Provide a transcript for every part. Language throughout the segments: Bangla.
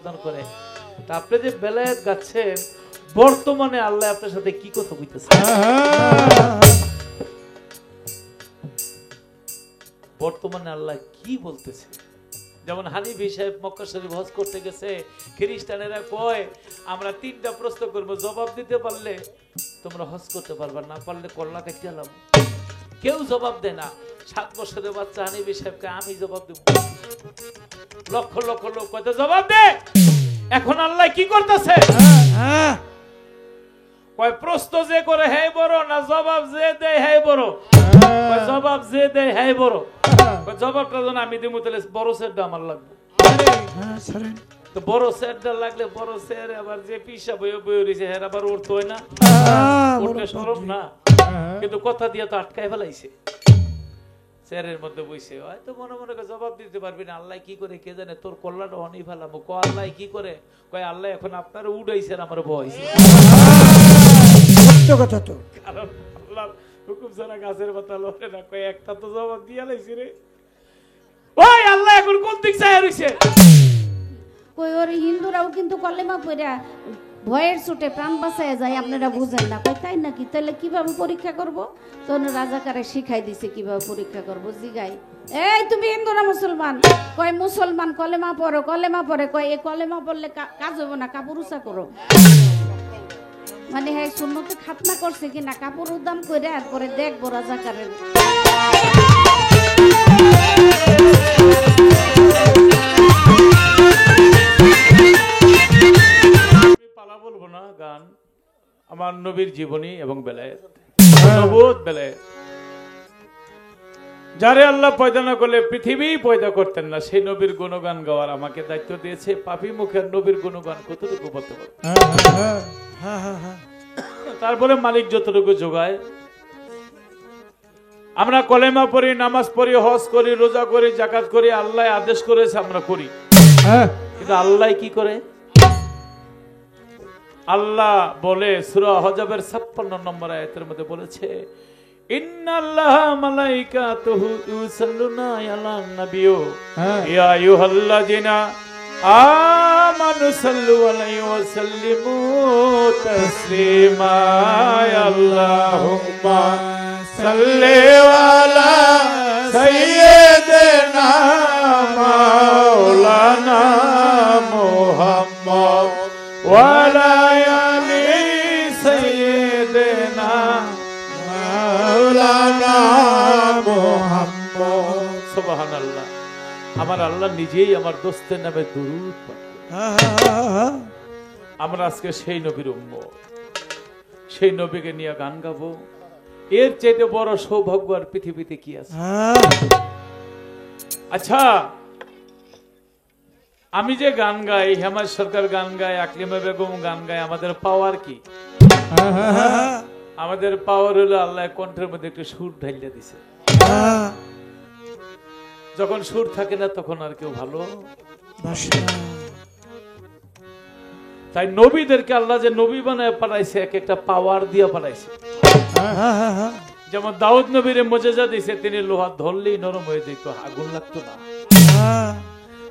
প্রদান করে। তা আপনি যে বেলায়েত গাচ্ছেন, বর্তমানে আল্লাহ আপনার সাথে কি কথা কইতেছে? বর্তমানে আল্লাহ কি বলতেছে? যেমন হানিফি সাহেব মক্কা শরীফ হজ করতে গেছে, খ্রিস্টানেরা কয় আমরা 3টা প্রশ্ন করব, জবাব দিতে পারলে তোমরা হজ করতে পারবা, না পারলে কল্লা কাটিয়ে লাভ। কেউ জবাব দেয় না। 7 বছরের বাচ্চা হানিফি সাহেবকে আমি জবাব দেব। লক্ষ লক্ষ লোক কয়তো জবাব দে। এখন আল্লাহ কি করতেছে? কয় প্রশ্ন যে করে হ্যাঁ বড়, না জবাব যে দেয় হ্যাঁ বড়? কয় জবাব যে দেয় হ্যাঁ বড়। কয় জবাবটা যখন আমি দিব তাহলে বড় সেটটা আমার লাগবে। তো বড় সেটটা লাগলে বড় সেট আবার যে পিসা বইয়ে বইয়ে রয়েছে হ্যাঁ আবার উঠতে হয় না, উঠতে সরব না, কিন্তু কথা দিয়ে তো আটকায় ফেলাইছে। চেয়ারের মধ্যে বসে হয়তো মনে মনে জবাব দিতে পারবি না। আল্লাহ কি করে কে জানে, তোর কল্যাণটা অনেক ফেলাবো। ক আল্লাহ কি করে? কয় আল্লাহ এখন আপনার উড়াইছেন, আমার বয়স। কথা তো কারণ আল্লাহর হুকুম ছাড়া গাছের পাতা লড়ে না। কয় একটা তো জবাব দিয়া লাইছি রে। ওই আল্লাহ এখন কোন দিক চায় রইছে? কই ওর হিন্দুরাও কিন্তু কলেমা পড়া ভয়ের ছুটে প্রাণ বাঁচায় যায়, আপনারা বুঝেন না। কই তাই নাকি? তাহলে কিভাবে পরীক্ষা করব? তখন রাজাকারে শিখাই দিছে কিভাবে পরীক্ষা করব। জিগাই, এই তুমি হিন্দু না মুসলমান? কয় মুসলমান। কলেমা পড়ো, কলেমা পড়ে। কয় এই কলেমা পড়লে কাজ হইব না, কাপড় উঁচা করো। মানে হ্যাঁ সুন্নতে খাতনা করছে কিনা, কাপড় উদাম করে আর পরে দেখবো রাজাকারের। পালা বলবো না, গান আমার নবীর জীবনী এবং বেলায়েত, নবুয়ত বেলায়েত। যারে আল্লাহ পয়দা না করলে পৃথিবী পয়দা করতেন না, সেই নবীর গুণগান গাওয়ার আমাকে দায়িত্ব দিয়েছে। পাপী মুখের নবীর গুণগান কতটুকু বলতে পারবো? তারপরে মালিক যতটুকু যোগায়। আমরা কলেমা পড়ি, নামাজ পড়ি, হজ করি, রোজা করি, যাকাত করি, আল্লাহ আদেশ করেছে আমরা করি। কিন্তু আল্লাহ কি করে? আল্লাহ বলে সূরা হজবের 56 নম্বর আয়াতের মধ্যে বলেছে, ইন্নাল্লাহা মালাইকাতুহু ইউসাল্লুনা আলান নাবিয়্যু ইয়া আইয়ুহাল্লাযিনা আমানু সাল্লু আলাইহি ওয়া সাল্লিমু তাসলিমা। আল্লাহুম্মা সাল্লি আলা সাইয়্যিদিনা মাওলানা মুহাম্মদ ওয়া আলা আলি সাইয়্যিদিনা মাওলানা মুহাম্মদ। সুবহানাল্লাহ। আমার আল্লাহ নিজেই আমার দোস্তের নামে দুরূদ পাঠ করে। আমরা আজকে সেই নবীর উম্মত, সেই নবীকে নিয়ে গান গাবো। এর চাইতে বড় সৌভাগ্য আর পৃথিবীতে কি আছে? আচ্ছা, আমি যে গান গাই, হেমাজ সরকার গান গায়, আকলিমা বেগম গান গায়, আমাদের পাওয়ার কি? আমাদের পাওয়ার হলো আল্লাহ কণ্ঠের মধ্যে একটু সুর ঢাইলে দিছে। যখন সুর থাকে না তখন আর কেউ ভালো। তাই নবীদেরকে আল্লাহ যে নবী বানায় পাঠাইছে, এক একটা পাওয়ার দিয়ে পাঠাইছে। যেমন দাউদ নবীর মুজিজা দিছে, তিনি লোহা ধরলেই নরম হয়ে যেত, আগুন লাগতো না।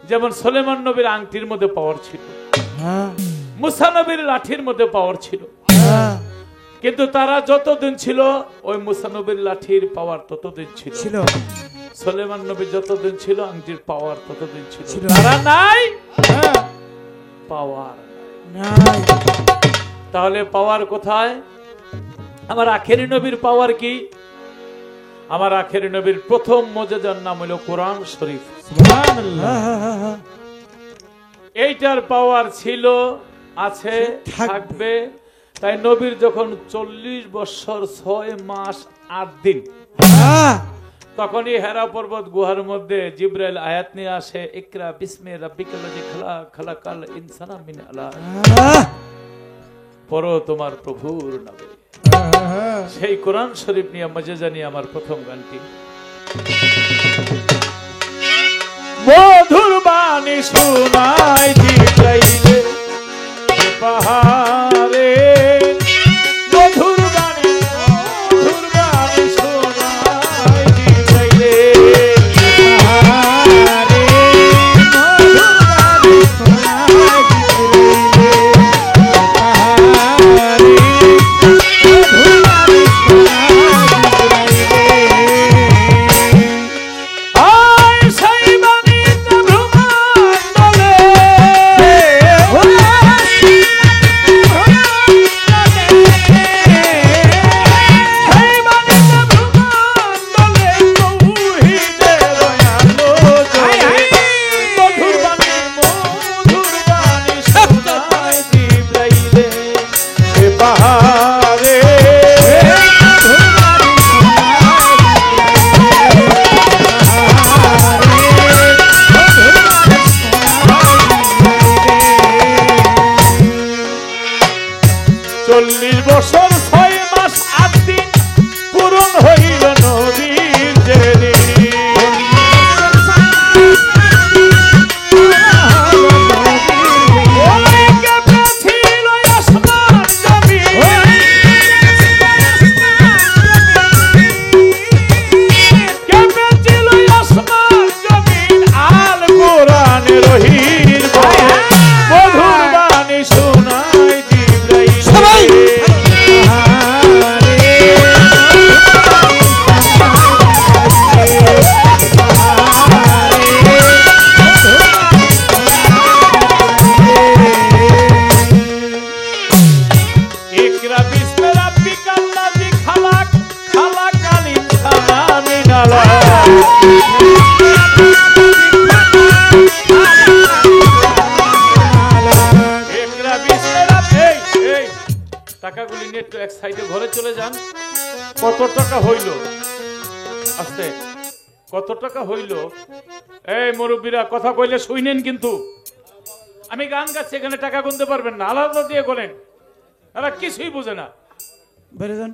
যেমন সুলেমান নবীর আংটির মধ্যে পাওয়ার ছিল, মুসা নবীর লাঠির মধ্যে পাওয়ার ছিল। কিন্তু তারা যতদিন ছিল, ওই মুসা নবীর লাঠির পাওয়ার ততদিন ছিল। সুলেমান নবী যতদিন ছিল, আংটির পাওয়ার ততদিন ছিল। তারা নাই, পাওয়ার নাই। তাহলে পাওয়ার কোথায়? আমার আখেরি নবীর পাওয়ার কি? আমার আখেরি নবীর প্রথম মুজিজার নাম হলো কোরআন শরীফ। সুবহানাল্লাহ। এইটার পাওয়ার ছিল, আছে, থাকবে। তাই নবীর যখন 40 বছর 6 মাস 8 দিন, তখনই হেরা পর্বত গুহার মধ্যে জিবরাইল আয়াত নিয়ে আসে, ইকরা বিসমি রাব্বিকাল্লাযী খালাক, খালাকাল ইনসানা মিন আলাক। পড়ো তোমার প্রভুর নামে। সেই কোরআন শরীফ নিয়ে মুজিজা নিয়ে আমার প্রথম গানটি। মধুর বাণী শোনায় জিবরাইলে পাহাড়ে, মধুর বাণী শোনায় জিবরাইলে পাহাড়ে, মধুর বাণী শোনায় নিয়ে একটু এক সাইডে ঘরে চলে যান। কত টাকা হইল আস্তে, কত টাকা হইল? এই মুরব্বীরা কথা কইলে শুনেন, কিন্তু আমি গান গাচ্ছি, এখানে টাকা গুনতে পারবেন না, আলাদা দিয়ে বলেন, তারা কিছুই বুঝে না। বেড়ে যান।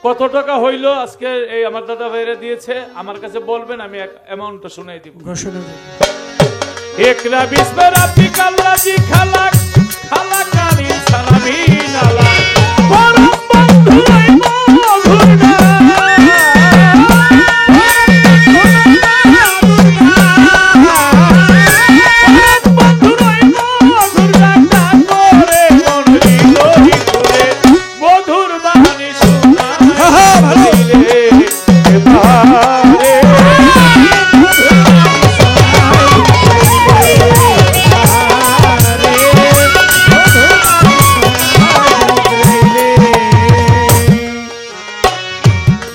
কত টাকা হইল আজকে এই আমার দাদা ভাইরা দিয়েছে, আমার কাছে বলবেন, আমি অ্যামাউন্টটা শুনাই দিব। ঘোষণা দিন। একরা বিসমের আপনি কাল্লাজি খালাক খালাকানি সালামি নালা পরম বন্ধু মধুর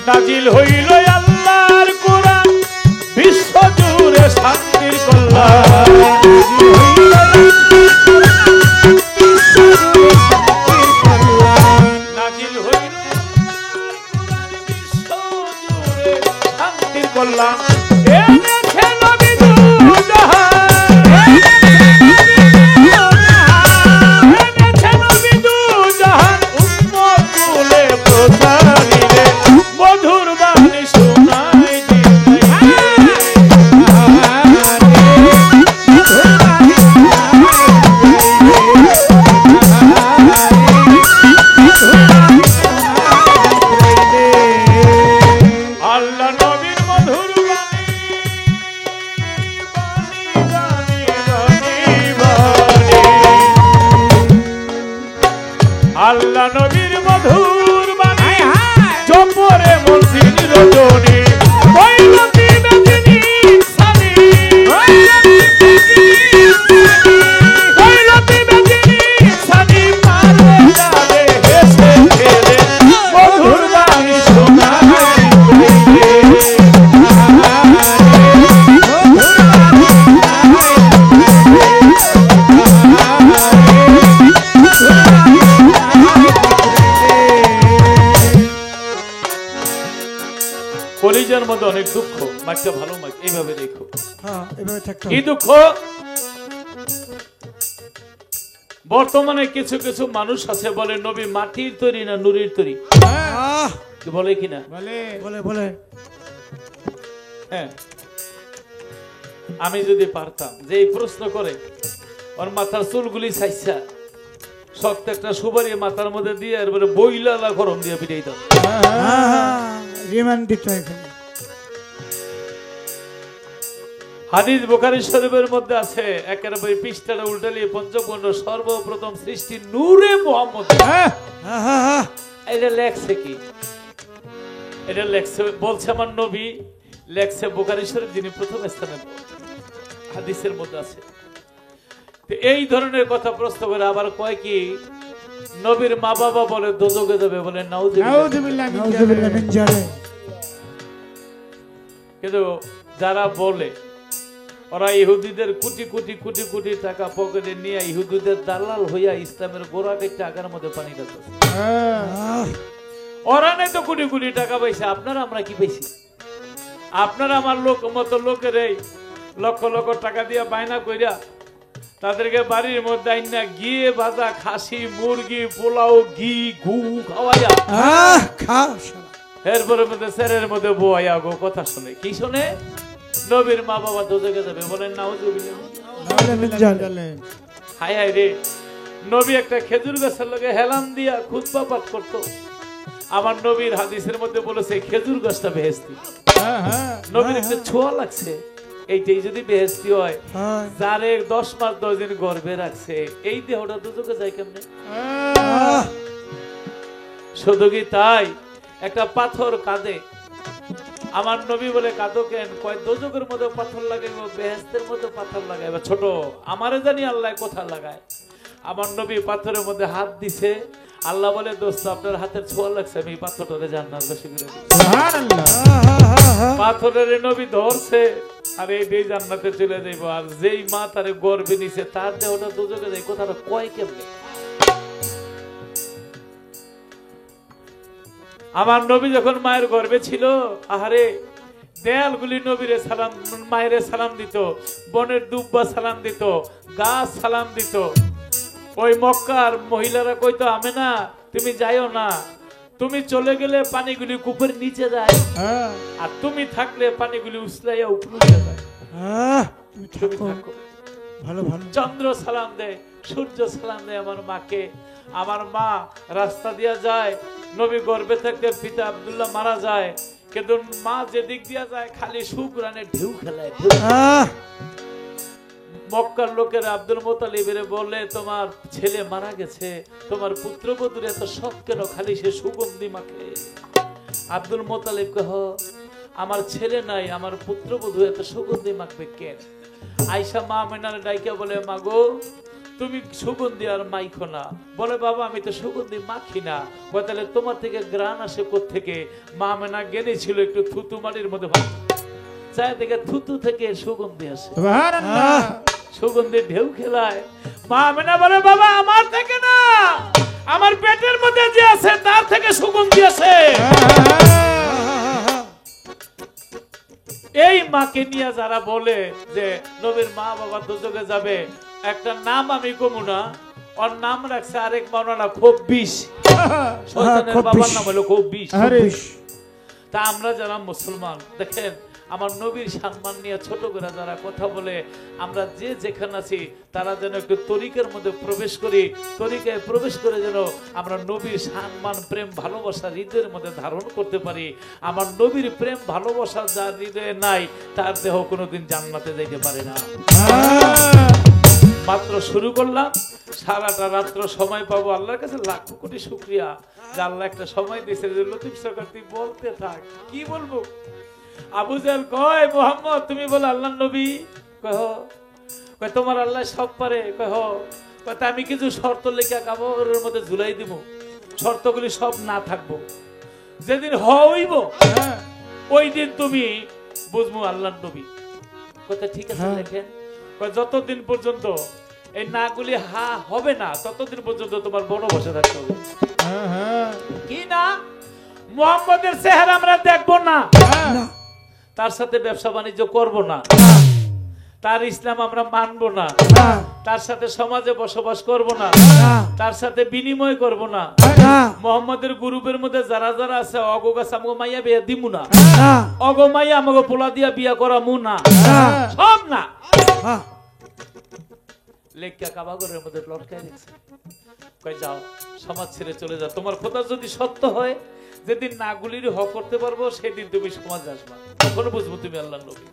নাজিল হইল আল্লাহর কোরআন, বিশ্ব জুড়ে শান্তির কল্যাণ। নাজিল হইল বিশ্ব জুড়ে শান্তির কল্যাণ। এনেছে নবী দুজাহান, এনেছে নবী দুজাহান, উম্মত কুলে প্রচারিলে মধুর বাণী শোনাই আল্লাহ নবীর মধুর বাণী, বাণী বাণী বাণী আল্লাহ নবীর মধুর বাণী জপরে মসজিদ রজনী বৈলতি বেদিনী সানি বৈলতি বেদিনী সানি পারে যাবে হেসে খেলে মধুর বাণী শোনাই কলিজার মধ্যে অনেক দুঃখ, মাইকটা ভালো মাইক, এইভাবে দেখো। হ্যাঁ, এভাবে থাকতে কি হবে। দুঃখ? বর্তমানে কিছু কিছু মানুষ আছে বলে নবী মাটির তৈরি না নুরির তৈরি, আহ, কি বলে কিনা? বলে বলে বলে। হ্যাঁ, আমি যদি পারতাম যে এই প্রশ্ন করে ওর মাথার চুলগুলি ছাইছা শক্ত একটা সুপারি মাথার মধ্যে দিয়ে এরপরে বইলা গরম দিয়ে পিটাই দাও। রিমান্ড দিতে হয় এখানে। হাদিস বুখারী শরীফের মধ্যে আছে, একেবারে পৃষ্ঠাটা উল্টালিয়ে পঞ্চমখণ্ড, সর্বপ্রথম সৃষ্টি নূরে মুহাম্মদ। এটা লেখছে কি? এটা লেখছে বলছে আমার নবী, লেখছে বুখারী শরীফ, যিনি প্রথম স্থানে হাদিসের মধ্যে আছে। তো এই ধরনের কথা প্রশ্ন করে আবার কয় কি নবীর মা বাবা বলে দোজখে যাবে, বলে নাউযুবিল্লাহ। নাউযুবিল্লাহ মিন জালিক। কিন্তু যারা বলে ওরা ইহুদিদের কোটি কোটি কোটি কোটি টাকা পকেটে নিয়ে ইহুদিদের দালাল হইয়া ইসলামের গোড়াকে টাকার মধ্যে পানি ঢালতেছে। ওরা নাই তো কোটি কোটি টাকা পাইছে, আপনারা আমরা কি পাইছি? আপনারা আমার লোক মতো লোকের এই লক্ষ লক্ষ টাকা দিয়া বায়না কইরা তাদেরকে বাড়ির মধ্যে আইনা গিয়ে ভাজা খাসি মুরগি পোলাও ঘি ঘু খাওয়াইয়া এরপরে মধ্যে স্যারের মধ্যে বইয়া গো কথা শুনে কি শুনে নবীর মা বাবা দোজখে যাবে, বলেন নাউযুবিল্লাহ। হায় হায় রে, নবী একটা খেজুর গাছের লগে হেলান দিয়া খুতবা পাঠ করতো। আমার নবীর হাদিসের মধ্যে বলেছে খেজুর গাছটা বেহেশতি। নবীর একটা ছোঁয়া লাগছে, এইটাই যদি বেহেশতি হয়, যারে 10 মাস 10 দিন গর্ভে রাখছে এই দেহটা দোজখে যায় কেমনে? শুধু কি তাই, একটা পাথর কাঁদে, আমার নবী বলে কাঁদো কেন? কয় দোজখের মধ্যে পাথর লাগাইব, বেহেশতের মধ্যে পাথর লাগাইব। ছোট আমারে জানি আল্লাহ কোথায় লাগায়। আমার নবী পাথরের মধ্যে হাত দিছে, আল্লাহ বলে দোস্ত আপনার হাতের ছোঁয়া লাগছে, আমি পাথরটারে জান্নাত বাসী করে দিই। পাথরের নবী ধরছে, আর এই দেই জান্নাতে চলে যাইব, আর যেই মা তারে গর্বে নিছে তার দেহটা দুজকে যায়, কথাটা কয় কেমনে? আমার নবী যখন মায়ের গর্ভে ছিল, আহারে দেয়ালগুলি নবীরে সালাম, মায়ের সালাম দিত, বনের দুব্বা সালাম দিত, গাছ সালাম দিত। ওই মক্কার মহিলারা কইতো, আমেনা তুমি যাইও না, তুমি চলে গেলে পানিগুলি কূপের নিচে যায়, আর তুমি থাকলে পানিগুলি উছলাইয়া উপরে উঠে যায়। তুমি তুমি থাকো। থাকো। ভালো ভালো। চন্দ্র সালাম দেয়, সূর্য সালাম দেয় আমার মাকে। আমার মা রাস্তা দিয়া যায়, নবী গর্ভে থাকতে পিতা আব্দুল্লাহ মারা যায়, কিন্তু মা যে দিক দিয়া যায় খালি সুকুরানে ঢেউ খেলায়, ঢেউ। মক্কার লোকেরা আব্দুল মুতালিবের বলে, তোমার ছেলে মারা গেছে, তোমার পুত্রবধূর এত শখ কেন, খালি সে সুগন্ধি মাখে। আব্দুল মুতালিব কহ, আমার ছেলে নাই, আমার পুত্রবধূ এত সুগন্ধি মাখবে কেন? আয়েশা মা আমেনার ডাইকা বলে, মাগো তুমি সুগন্ধি আর মাইখো না। বলে, বাবা আমি তো সুগন্ধি মাখি না। তাহলে তোমার থেকে গ্রান আসে কোত্থেকে? মা আমেনা জ্ঞানী ছিল, একটু থুতু মাটির মধ্যে ভাত চায় থেকে থুতু থেকে সুগন্ধি আসে, সুগন্ধি ঢেউ খেলায়। মা আমেনা বলে, বাবা আমার থেকে না, আমার পেটের মধ্যে যে আছে তার থেকে সুগন্ধি আসে। এই মাকে নিয়ে যারা বলে যে নবীর মা বাবা দুজকে যাবে, একটা নাম আমি কমু না, ওর নাম রাখছে আরেক মাওলানা খব্বিশ। শয়তানের বাবার নাম হলো খব্বিশ। তা আমরা যারা মুসলমান, দেখেন আমার নবীর সম্মান নিয়ে ছোট করে যারা কথা বলে, আমরা যে যেখানে আছি তারা যেন একটু তরিকার মধ্যে প্রবেশ করি, তরিকায় প্রবেশ করে যেন আমরা নবীর সম্মান প্রেম ভালোবাসা হৃদয়ের মধ্যে ধারণ করতে পারি। আমার নবীর প্রেম ভালোবাসা যার হৃদয়ে নাই, তার দেহ কোনোদিন জান্নাতে যাইতে পারে না। মাত্র শুরু করলাম, সারাটা রাত্র সময় পাবো। আল্লাহর কাছে লাখ কোটি শুকরিয়া যে আল্লাহ একটা সময় দিয়েছে, যে লতিফ সরকার তুই বলতে থাক। কি বলবো? আবু জাহেল কয়, মুহাম্মদ তুমি বলে আল্লাহর নবী? কয় তোমার আল্লাহ সব পারে। কয় আমি কিছু শর্ত লেখা কাপড়ের মধ্যে ঝুলাই দিব, শর্তগুলি সব না থাকবো, যেদিন হইব ওই দিন তুমি বুঝবো আল্লাহর নবী। কথা ঠিক আছে লেখেন। যতদিন পর্যন্ত এই নাগুলি হা হবে না, ততদিন পর্যন্ত তোমার বড় বসে থাকতে হবে। কি না? মুহাম্মদের চেহারা আমরা দেখবো না, তার সাথে ব্যবসা বাণিজ্য করব না, তার ইসলাম আমরা মানব না, তার সাথে সমাজে বসবাস করব না, তার সাথে বিনিময় করব না। মুহাম্মদের গ্রুপের মধ্যে যারা যারা আছে, অগোগাছ আমগো মাইয়া বিয়া দিমু না, অগো মাইয়া আমগো পোলা দিয়া বিয়া করামু না, সব না। লেখা কাবাগরের মধ্যে লটকায় রেখেছে। কই যাও, সমাজ ছেড়ে চলে যাও। তোমার খোদা যদি সত্য হয়, যেদিন নাগুলির হক করতে পারবো সেদিন তুমি সমাজে আসবা, তখন বুঝবো তুমি আল্লাহর নবী।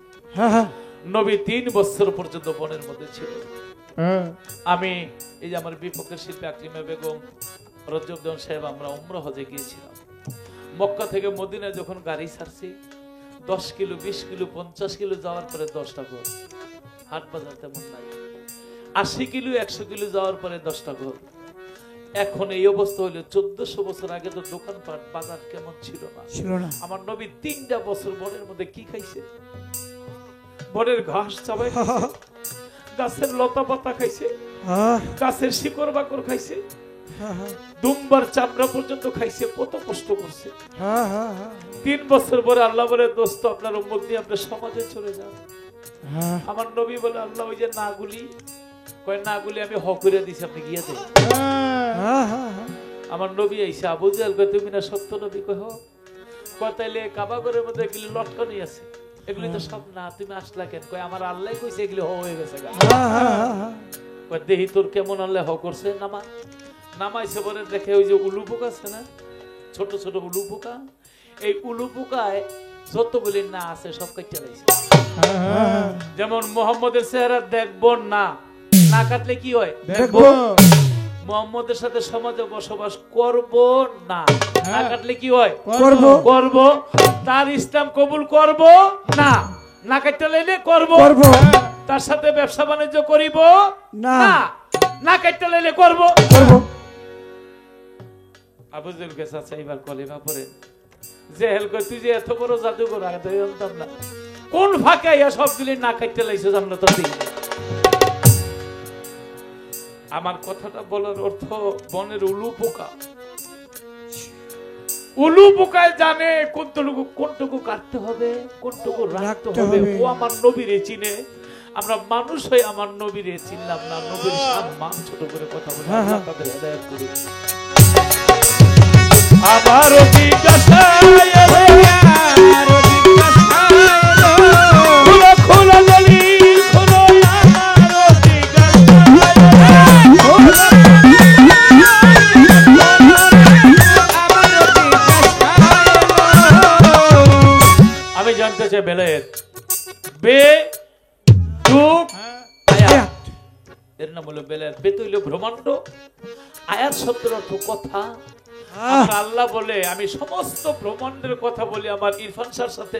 নবী 3 বছর পর্যন্ত বনের মধ্যে ছিল। আমি এই যে আমার বিপক্ষের শিল্পী আকলিমা বেগম, রজবদন সাহেব, আমরা উমরা হজে গিয়েছিলাম। মক্কা থেকে মদিনায় যখন গাড়ি ছাড়ছি, 10 কিলো 20 কিলো 50 কিলো যাওয়ার পরে 10টা ঘর, হাট বাজার তেমন নাই। 80 কিলো 100 কিলো যাওয়ার পরে 10টা ঘর। এখন এই অবস্থা হইলে 1400 বছর আগে তো দোকানপাট বাজার কেমন ছিল না। আমার নবী 3টা বছর বনের মধ্যে কি খাইছে? বনের ঘাস চাবাই খাইছে, গাছের লতা পাতা খাইছে, গাছের শিকড় বাকড় খাইছে, দুম্বার চামড়া পর্যন্ত খাইছে। কত কষ্ট করছে। 3 বছর পরে আল্লাহ বলে, দোস্ত আপনার উম্মত নিয়ে আপনি সমাজে চলে যান। আমার নবী বলে, আল্লাহ ওই যে নাগুলি, কয় নাগুলি আমি হক করে দিছি, আপনি গিয়ে দেন। আমার নবী আইসা, আবু জাহেল কয় তুমি না সত্য নবী? কয় তাইলে কাবাগরের মধ্যে এগুলি লটকানি আছে, এগুলি তো সব না, তুমি আসলা কেন? কয় আমার আল্লাহ কইছে এগুলি হয়ে গেছে। কয় দেহি তোর কেমন আল্লাহ হ করছে? নামাইছে পরে দেখে ওই যে উলু পোকা আছে না, ছোট ছোট উলু পোকা, এই উলু পোকায় যতগুলি না আছে সব কেটে লাইছে। যেমন মুহাম্মদের চেহারা দেখবো না, না কাটলে কি হয়? দেখবো। মুহাম্মদের সাথে সমাজে বসবাস করব না, না কাটলে কি হয়? করব। তার ইসলাম কবুল করব না, না কাটতে লাইলে করব। তার সাথে ব্যবসা বাণিজ্য করিব না, না কাটতে লাইলে করব। আবু জাহেল কে চাচা এবার কলিমা পড়ে। জাহেল কই তুই যে এত বড় জাদুঘর, আগে তো জানতাম না। কোন ফাঁকে ইয়া সবগুলি না খাইতে লাইছো আমরা তো দিই। আমার কথাটা বলার অর্থ বনের উলু পোকা, উলু পোকায় জানে কোনটুকু কাটতে হবে, কোনটুকু রাখতে হবে। ও আমার নবীরে চিনে, আমরা মানুষ হয়ে আমার নবীরে চিনলাম না। নবীর সম্মান ছোট করে কথা বলে আল্লাহ তাদের হেদায়েত করুন। আমার জিজ্ঞাসা খোলা গলি খোলো আমার আমি জানতে চাই বেলায়েত বে দুঃখ আয়াত, এর নাম হলো বেলায়েত। বে তৈল ব্রহ্মাণ্ড, আয়াত শব্দের অর্থ কথা। আল্লাহ বলে আমি সমস্ত ব্রহ্মাণ্ডের কথা বলি আমার ইরফান শাহর সাথে,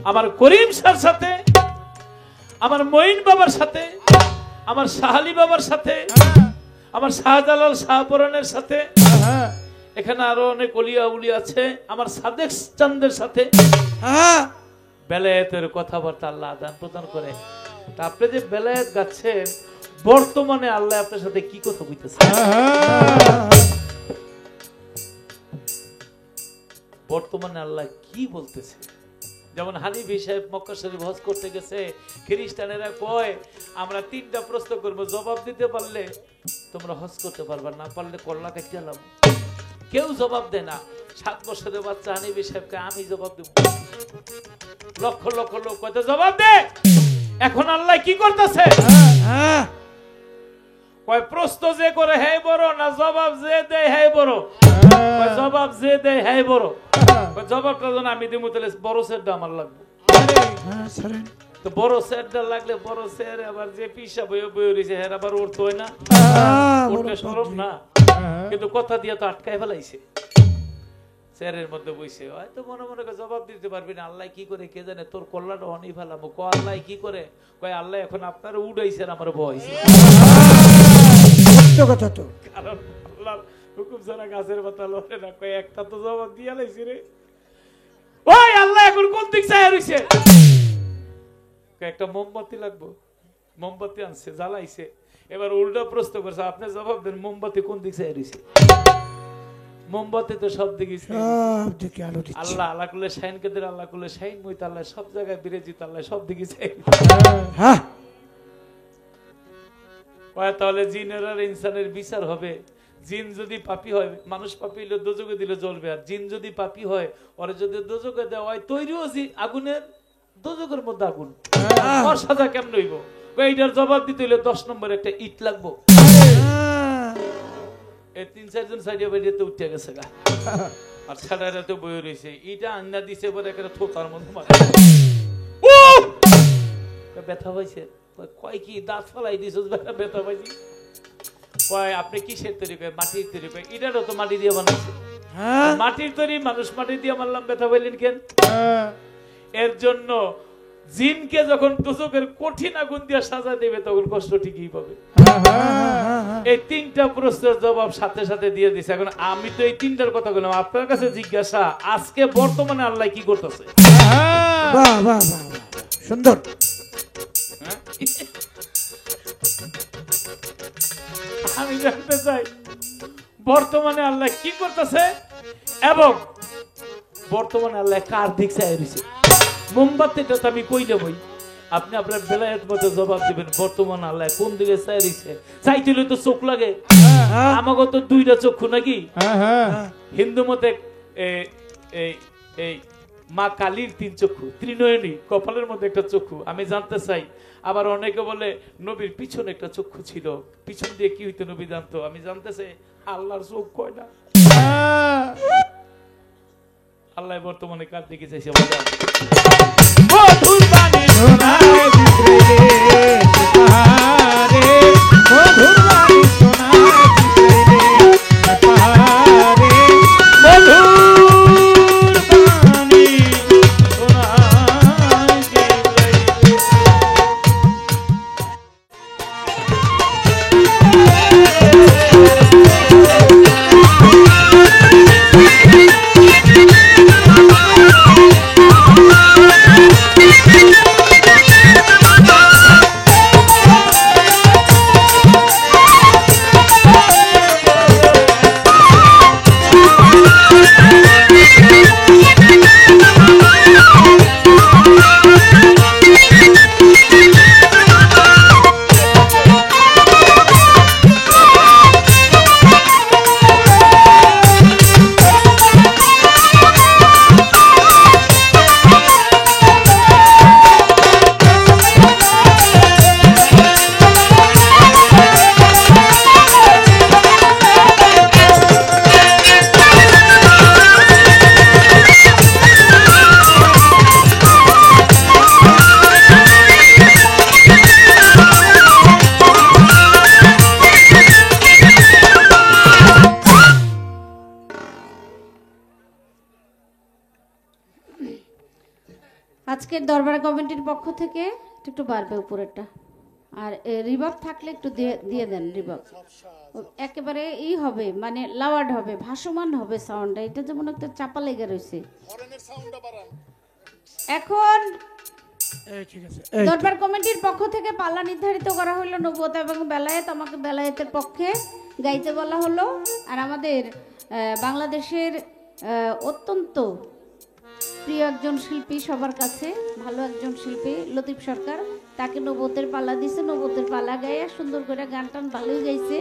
আমার করিম শাহর সাথে, আমার মঈন বাবার সাথে, আমার শাহালি বাবার সাথে, আমার শাহজালাল শাহপরানের সাথে, এখানে আরো অনেক অলিয়া উলি আছে, আমার সাদেক চাঁদের সাথে বেলায়েতের কথাবার্তা আল্লাহ আদান প্রদান করে। তা আপনি যে বেলায়েত গাচ্ছেন, বর্তমানে আল্লাহ আপনার সাথে কি কথা কইতেছে? বর্তমানে আল্লাহ কি বলতেছে? যেমন হানিফি সাহেব মক্কা শরীফ হজ করতে গেছে, খ্রিস্টানেরা কয় আমরা 3টা প্রশ্ন করব, জবাব দিতে পারলে তোমরা হজ করতে পারবা, না পারলে কল্লা কাটিয়ে গেলাম। কেউ জবাব দেয় না। 7 বছরের বাচ্চা হানিফি সাহেবকে আমি জবাব দেব। লক্ষ লক্ষ লোক কয়টা জবাব দে। এখন আল্লাহ কি করতেছে? কয় প্রশ্ন যে করে হে বড়, না জবাব যে দেয় হে বড়। কয় জবাব যে দেয় হে বড়। কয় জবাবটা যখন আমি দিব তাহলে বড় সেটটা আমার লাগবে। তো বড় সেটটা লাগলে বড় সের আবার যে পিসা বইয়ে বইয়ে রইছে হের আবার উঠতে হয় না, উঠতে শরম না, কিন্তু কথা দিয়ে তো আটকায় ফেলাইছে। চেয়ারের মধ্যে বইছে, হয়তো মনে মনে জবাব দিতে পারবি না। আল্লাহ কি করে কে জানে, তোর কল্লাটা অনি ফেলাম। ক আল্লাহ কি করে? কয় আল্লাহ এখন আপনার উড়াইছে আমার বয়সে। কথা তো কারণ আল্লাহ হুকুম ছাড়া গাছের পাতা লড়ে না। কয় একটা তো জবাব দিয়া লাইছি রে। ওই আল্লাহ এখন কোন দিক চায় রইছে? একটা মোমবাতি লাগবো, মোমবাতি আনছে, জ্বালাইছে। এবার উল্টা প্রশ্ন করছে, আপনি জবাব দেন মোমবাতি কোন দিক চায় রইছে? মোমবাতি তো সব দিকে আল্লাহ। আল্লাহ করলে শাইন কেদের, আল্লাহ করলে শাইন মইত, আল্লাহ সব জায়গায় বিরেজিত, আল্লাহ সব দিকে চাই। তাহলে জিনের আর ইনসানের বিচার হবে। জিন যদি পাপী হয়, মানুষ পাপী হইলে দোজকে দিলে জ্বলবে, আর জিন যদি পাপী হয় ওরে যদি দোজকে দেওয়া হয়, তৈরিও আগুনের, দোজকের মধ্যে আগুন, ওর সাজা কেমন হইব? এইটার জবাব দিতে হইলে 10 নম্বর একটা ইট লাগবো। এই 3-4 জন সাইডে বাইরে উঠে গেছে গা, আর ছাড়ারা তো বই রয়েছে। ইটা আন্না দিছে বলে একটা থোতার মধ্যে মারে। ব্যথা পাইছে? কয় কি দাঁত ফেলাই দিছ? ব্যথা পাইছি। কয় আপনি কিসের তৈরি কয়? মাটির তৈরি কয়। এটারও তো মাটি দিয়ে বানাইছে। মাটির তৈরি, মানুষ মাটি দিয়ে মারলাম, ব্যথা পাইলেন কেন? এর জন্য জিনকে যখন দোজকের কঠিন আগুন দিয়ে সাজা দেবে তখন কষ্ট ঠিকই পাবে। এই 3টা প্রশ্নের জবাব সাথে সাথে দিয়ে দিছে। এখন আমি তো এই 3টার কথা বললাম, আপনার কাছে জিজ্ঞাসা আজকে বর্তমানে আল্লাহ কি করতেছে? বাহ বাহ বাহ, সুন্দর। আমি জানতে চাই বর্তমানে আল্লাহ কি করতেছে এবং বর্তমানে আল্লাহ কার দিক চাই রয়েছে। মোমবাতিটা তো আমি কইলে বই, আপনি আপনার বেলায়েত মতো জবাব দিবেন। বর্তমান আল্লাহ কোন দিকে চাই রয়েছে? চাইতে তো চোখ লাগে, আমাকে তো 2টা চক্ষু নাকি? হিন্দু মতে এই মা কালীর 3 চক্ষু, ত্রিনয়নী, কপালের মধ্যে একটা চক্ষু। আমি জানতে চাই, আবার অনেকে বলে নবীর পিছনে একটা চক্ষু ছিল, পিছন দিয়ে কি হইতো নবী জানতো। আমি জানতে চাই আল্লাহর চোখ কয় না? আল্লাহ বর্তমানে কার দিকে চাইছে? মধুর বাণী শোনায় দিতে রে পাহাড়ে, মধুর বাণী শোনায় দিতে রে পাহাড়ে, মধুর বাণী শোনায় দিতে রে। আজকের দরবার কমিটির পক্ষ থেকে একটু বাড়বে উপরেরটা, আর রিভাব থাকলে একটু দিয়ে দেন। রিভাব একেবারে হবে, মানে লাউড হবে, ভাসমান হবে সাউন্ডটা। এটা যেমন একটা চাপা লেগে রয়েছে। এখন দরবার কমিটির পক্ষ থেকে পাল্লা নির্ধারিত করা হলো নবুয়ত এবং বেলায়েত। আমাকে বেলায়েতের পক্ষে গাইতে বলা হলো। আর আমাদের বাংলাদেশের অত্যন্ত প্রিয় একজন শিল্পী, সবার কাছে ভালো একজন শিল্পী লতিফ সরকার, তাকে নবুয়তের পাল্লা দিছে। নবুয়তের পাল্লা গায়ে সুন্দর করে গান টান ভালোই গাইছে।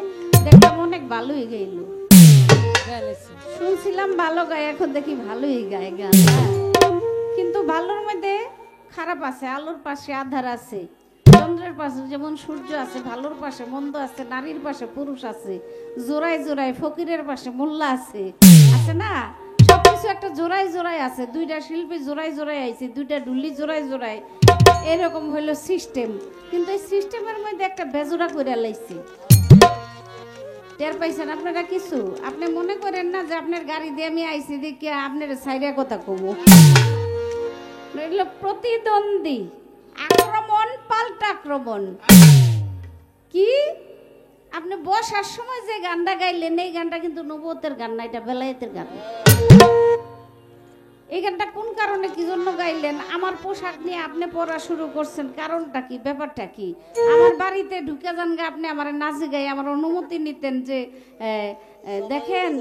দেখলাম অনেক ভালোই গাইল, শুনছিলাম ভালো গায়, এখন দেখি ভালোই গায় গান। কিন্তু ভালোর মধ্যে খারাপ আছে, আলোর পাশে আধার আছে, চন্দ্রের পাশে যেমন সূর্য আছে, ভালোর পাশে মন্দ আছে, নারীর পাশে পুরুষ আছে, জোড়ায় জোড়ায় ফকিরের পাশে মোল্লা আছে, আছে না? সবকিছু একটা জোড়ায় জোড়ায় আছে। দুইটা শিল্পী জোড়ায় জোড়ায় আইছে, দুইটা ডুলি জোড়ায় জোড়ায়, এরকম হইলো সিস্টেম। কিন্তু এই সিস্টেমের মধ্যে একটা বেজোড়া করে লাইছে। টের পাইছেন আপনারা কিছু? আপনি মনে করেন না যে আপনার গাড়ি দিয়ে আমি আইছি দেখি আপনার সাইডের কথা কমো। প্রতিদ্বন্দ্বী, আক্রমণ পাল্টা আক্রমণ। কি আপনি বসার সময় যে গানটা গাইলেন, এই গানটা কিন্তু নবুয়তের গান না, এটা বেলায়েতের গান। এই গানটা কোন কারণে কি জন্য গাইলেন? আমার পোশাক নিয়ে আপনি পড়া শুরু করছেন, কারণটা কি, ব্যাপারটা কি? আমার বাড়িতে ঢুকে যান গে, আপনি আমার নাচে গাই আমার অনুমতি নিতেন যে দেখেন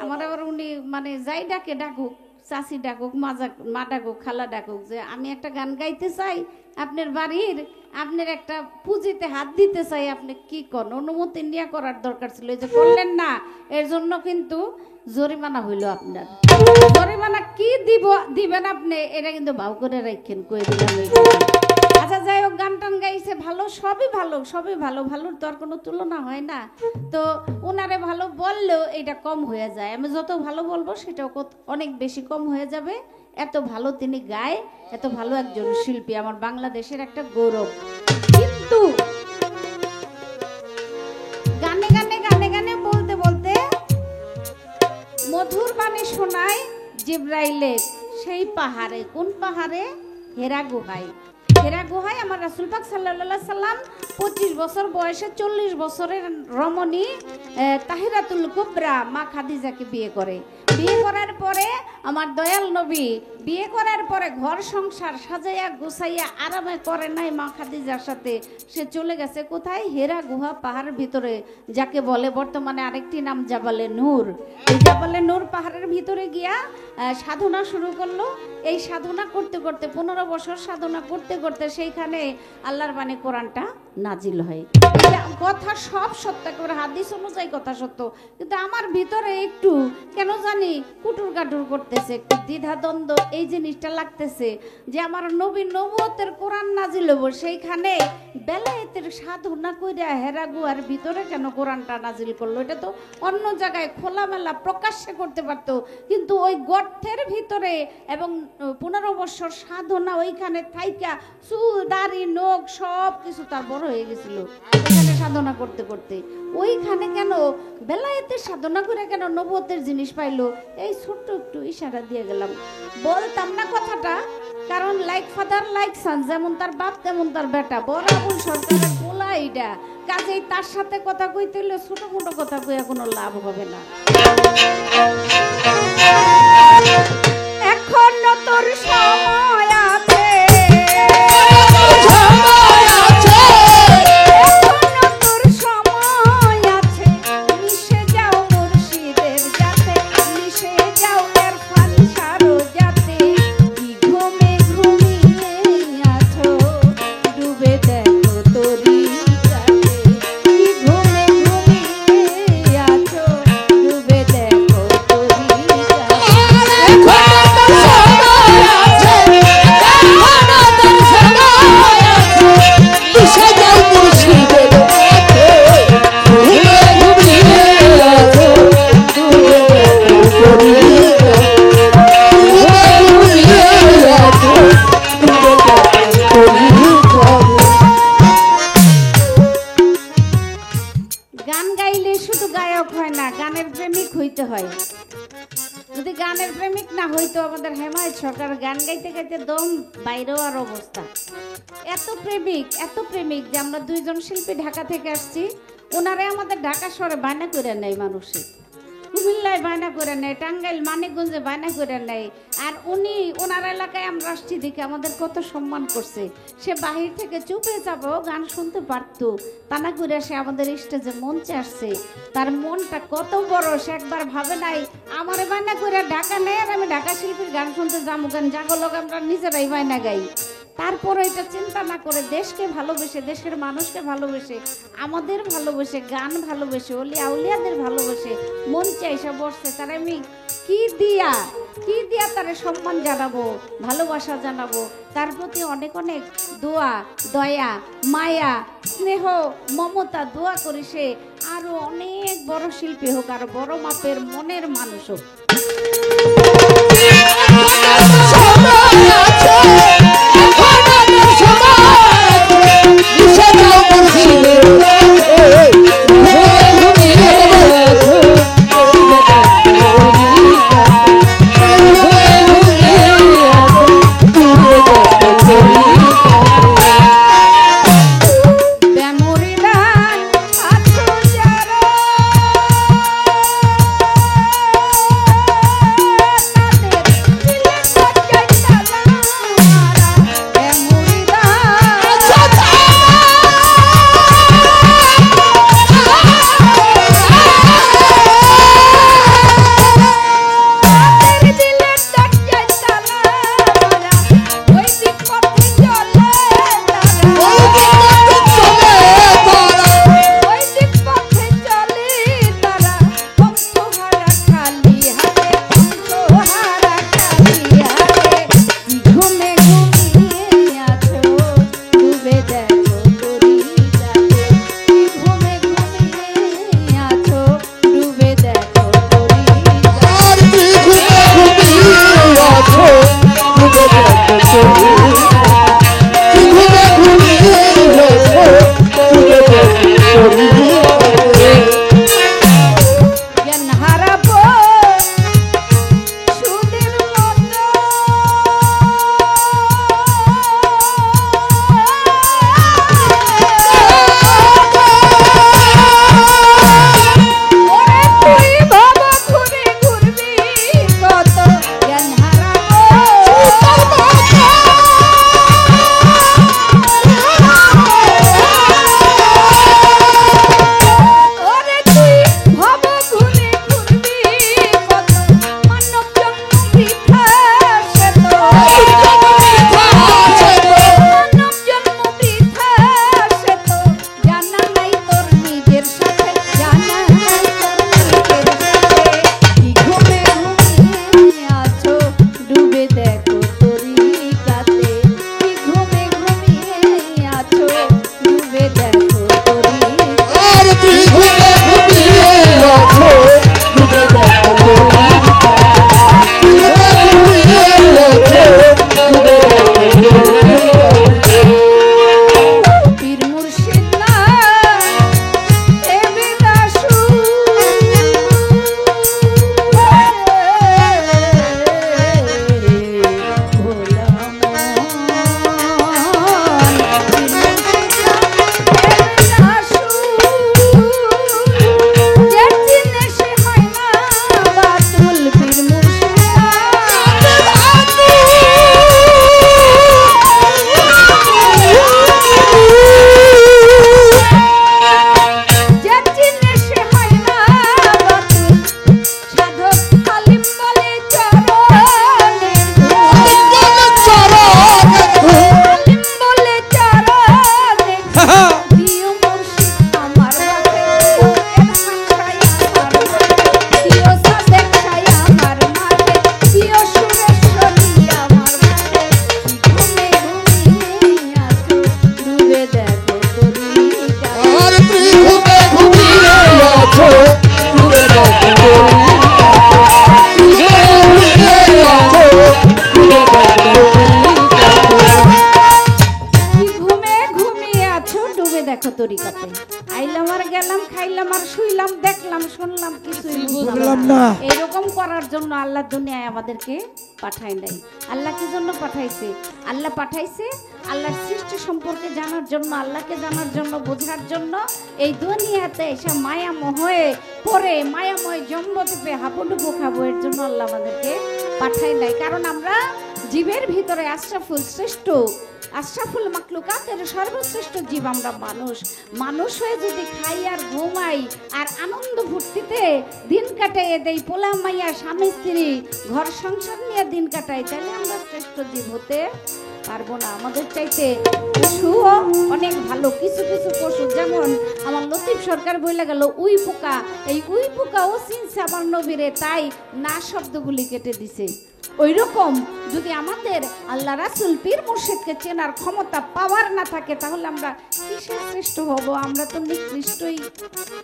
আমার আবার উনি মানে যাই ডাকে ডাকুক, চাচি ডাকুক, মা ডাকুক, খালা ডাকুক, যে আমি একটা গান গাইতে চাই আপনার বাড়ির, আপনার একটা পুঁজিতে হাত দিতে চাই, আপনি কি করেন? অনুমতি নিয়ে করার দরকার ছিল, এই যে করলেন না, এর জন্য কিন্তু জরিমানা হইল আপনার। জরিমানা কি দিবেন আপনি, এটা কিন্তু ভাও করে রাখেন, কয়ে দিলাম। আচ্ছা যাই হোক, গান টান গাইছে ভালো, সবই ভালো, সবই ভালো, ভালোর তো আর কোনো তুলনা হয় না। তো ওনারে ভালো বললেও এটা কম হয়ে যায়, আমি যত ভালো বলবো সেটাও অনেক বেশি কম হয়ে যাবে। এত ভালো তিনি গায়, এত ভালো একজন শিল্পী, আমার বাংলাদেশের একটা গৌরব। কিন্তু গানে গানে গানে গানে বলতে বলতে মধুর বাণী শোনায় জিব্রাইলে সেই পাহাড়ে। কোন পাহাড়ে? হেরা গুহায়। হেরা গুহায় আমার রাসূল পাক সাল্লাল্লাহু আলাইহি সাল্লাম 25 বছর বয়সে 40 বছরের রমণী তাহিরাতুল কুবরা মা খাদিজাকে বিয়ে করে। বিয়ে করার পরে আমার দয়াল নবী বিয়ে করার পরে ঘর সংসার সাজাইয়া গুছাইয়া আরামে করে নাই মা খাদিজার সাথে। সে চলে গেছে কোথায়? হেরা গুহা পাহাড়ের ভিতরে, যাকে বলে বর্তমানে আরেকটি নাম জাবালে নূর। এই জাবালে নূর পাহাড়ের ভিতরে গিয়া সাধনা শুরু করলো। এই সাধনা করতে করতে 15 বছর সাধনা করতে করতে সেইখানে আল্লাহর বাণী কোরআনটা নাজিল হয়। কথা সব সত্য, একেবারে হাদিস অনুযায়ী কথা সত্য, কিন্তু আমার ভিতরে একটু কেন জানি কুটুর কাটুর করতেছে, একটু দ্বিধাদ্বন্দ্ব এই জিনিসটা লাগতেছে যে আমার নবী নবুয়তের কোরআন নাজিল হবো, সেইখানে বেলায়েতের সাধনা কইরা হেরা গুহার ভিতরে কেন কোরআনটা নাজিল করলো? এটা তো অন্য জায়গায় খোলামেলা প্রকাশ্যে করতে পারতো, কিন্তু ওই গর্তের ভিতরে এবং 15 বছর সাধনা ওইখানে থাইকা চুল দাড়ি নখ সব কিছু তার বড় হয়ে গেছিল ওইখানে সাধনা করতে করতে। ওইখানে কেন বেলায়েতের সাধনা করে কেন নবুয়তের জিনিস পাইলো? এই ছোট্ট একটু ইশারা দিয়ে গেলাম, বলতাম না কথাটা, কারণ লাইক ফাদার লাইক সান, যেমন তার বাপ তেমন তার বেটা, বড় আবুল সরকারের পোলা এইটা, কাজেই তার সাথে কথা কইতে হলে ছোট মোটো কথা কইয়া কোনো লাভ হবে না। এখন তোর সময় আছে, যদি গানের প্রেমিক না হইতো আমাদের হেমায়ত সরকার গান গাইতে গাইতে দম বাইরেও আর অবস্থা। এত প্রেমিক যে আমরা দুইজন শিল্পী ঢাকা থেকে আসছি, ওনারে আমাদের ঢাকা শহরে বায়না করে নেয় মানুষে, কুমিল্লায় বায়না করে নেয়, টাঙ্গাইল মানিকগঞ্জে বায়না করে নেয়। আর উনি ওনার এলাকায় আমরা আসছি দেখে আমাদের কত সম্মান করছে। সে বাহির থেকে চুপে যাবো গান শুনতে পারতো, তা না করে সে আমাদের স্টেজে মঞ্চে আসছে। তার মনটা কত বড়, সে একবার ভাবে নাই আমারে বায়না করে ঢাকা নেয় আর আমি ঢাকা শিল্পীর গান শুনতে যাবো, গান জাগো লোক আমরা নিজেরাই বায়না গাই। তারপরে এটা চিন্তা না করে দেশকে ভালোবেসে, দেশের মানুষকে ভালোবেসে, আমাদের ভালোবেসে, গান ভালোবেসে, অলিয়া উলিয়াদের ভালোবেসে মঞ্চে এসে বসছে। তার আমি কি দিয়া তারে সম্মান জানাবো, ভালোবাসা জানাবো। তার প্রতি অনেক অনেক দোয়া, দয়া, মায়া, স্নেহ, মমতা দোয়া করি সে আরো অনেক বড় শিল্পী হোক, আর বড় মাপের মনের মানুষ হোক। দেখো তরিকাতে আইলাম আর গেলাম, খাইলাম আর শুইলাম, দেখলাম শুনলাম, কিছুই বুঝলাম বুঝলাম না। না। এরকম করার জন্য আল্লাহ দুনিয়ায় আমাদেরকে পাঠায় নাই। আল্লাহ কি জন্য পাঠাইছে? আল্লাহ পাঠাইছে আল্লাহর সৃষ্টি সম্পর্কে জানার জন্য, আল্লাহকে জানার জন্য, বোঝার জন্য। এই দুনিয়াতে এসে মায়াময় হয়ে পরে মায়াময় জম্বতে হাবুডুবু খাবো, এর জন্য আল্লাহ আমাদেরকে পাঠায় নাই। কারণ আমরা জীবের ভিতরে আশরাফুল শ্রেষ্ঠ, আশরাফুল মাখলুকাতের সর্বশ্রেষ্ঠ জীব আমরা মানুষ। মানুষ হয়ে যদি খাই আর ঘুমাই আর আনন্দ ফুর্তিতে দিন কাটাইয়ে দেই, পোলা মাইয়া স্বামী স্ত্রী ঘর সংসার নিয়ে দিন কাটাই, তাহলে আমরা শ্রেষ্ঠ জীব হতে পারবো না। আমাদের চাইতে পশুও অনেক ভালো। কিছু কিছু পশু, যেমন আমার লতিফ সরকার বইলে গেল উই পোকা, এই উই পোকাও চিনছে আমার নবীরে, তাই না শব্দগুলি কেটে দিছে। ওই রকম যদি আমাদের আল্লাহ রাসূল পীর মুর্শিদকে চেনার ক্ষমতা পাওয়ার না থাকে, তাহলে আমরা কিসে শ্রেষ্ঠ হব? আমরা তো নিকৃষ্টই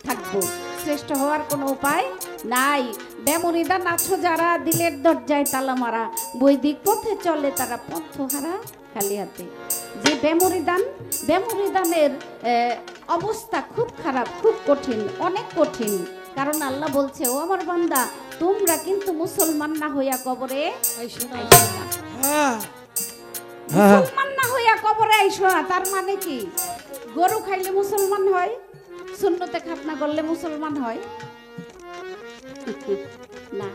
থাকবো। শ্রেষ্ঠ হওয়ার কোনো উপায় নাই। বেমরিদা নাছো যারা, দিলের দরজায় তালা মারা, বৈদিক পথে চলে তারা পথহারা খালি হাতে। যে বেমরিদানের অবস্থা খুব খারাপ, খুব কঠিন, অনেক কঠিন। কারণ আল্লাহ বলছে, ও আমার বান্দা, তোমরা কিন্তু মুসলমান না হইয়া কবরে আইসো না। মুসলমান না হইয়া কবরে আইসো না। তার মানে কি? গরু খাইলে মুসলমান হয়? সুন্নতে খাতনা করলে মুসলমান হয় না।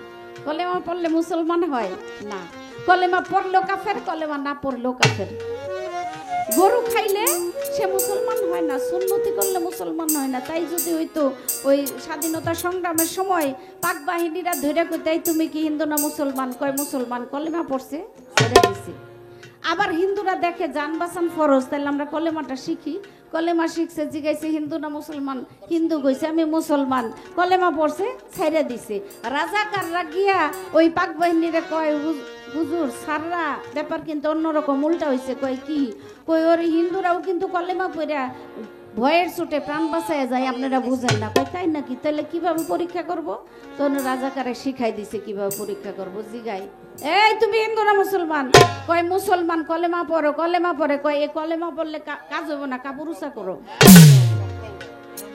কলেমা পড়লে মুসলমান হয় না। কলেমা পড়লো কাফের, কলেমা না পড়লো কাফের। গরু খাইলে সে মুসলমান হয় না, সুন্নতি করলে মুসলমান হয় না। তাই যদি হইতো ওই স্বাধীনতা সংগ্রামের সময় পাক বাহিনীরা ধরে কইতাই তুমি কি হিন্দু না মুসলমান, কয় মুসলমান, কলেমা পড়ছে ছেড়ে দিছি। আবার হিন্দুরা দেখে জান বাঁচান ফরজ, তাহলে আমরা কলেমাটা শিখি। কলেমা শিখছে, জিগাইছে হিন্দু না মুসলমান, হিন্দু কইছে আমি মুসলমান, কলেমা পড়ছে ছেড়ে দিছে। রাজাকাররা গিয়া ওই পাক বাহিনীরা কয়, হুজুর সাররা ব্যাপার কিন্তু অন্যরকম, উল্টা হয়েছে। কয় কি? কই ওর হিন্দুরাও কিন্তু কলেমা পড়া ভয়ের ছুটে প্রাণ বাঁচায় যায়, আপনারা বুঝেন না। কয় তাই নাকি? তাহলে কিভাবে পরীক্ষা করব? তখন রাজাকারে শিখাই দিছে কিভাবে পরীক্ষা করব। জিগাই, এই তুমি হিন্দু না মুসলমান? কয় মুসলমান। কলেমা পড়ো, কলেমা পড়ে। কয় এ কলেমা পড়লে কাজ হবো না, কাপুরুষা করো।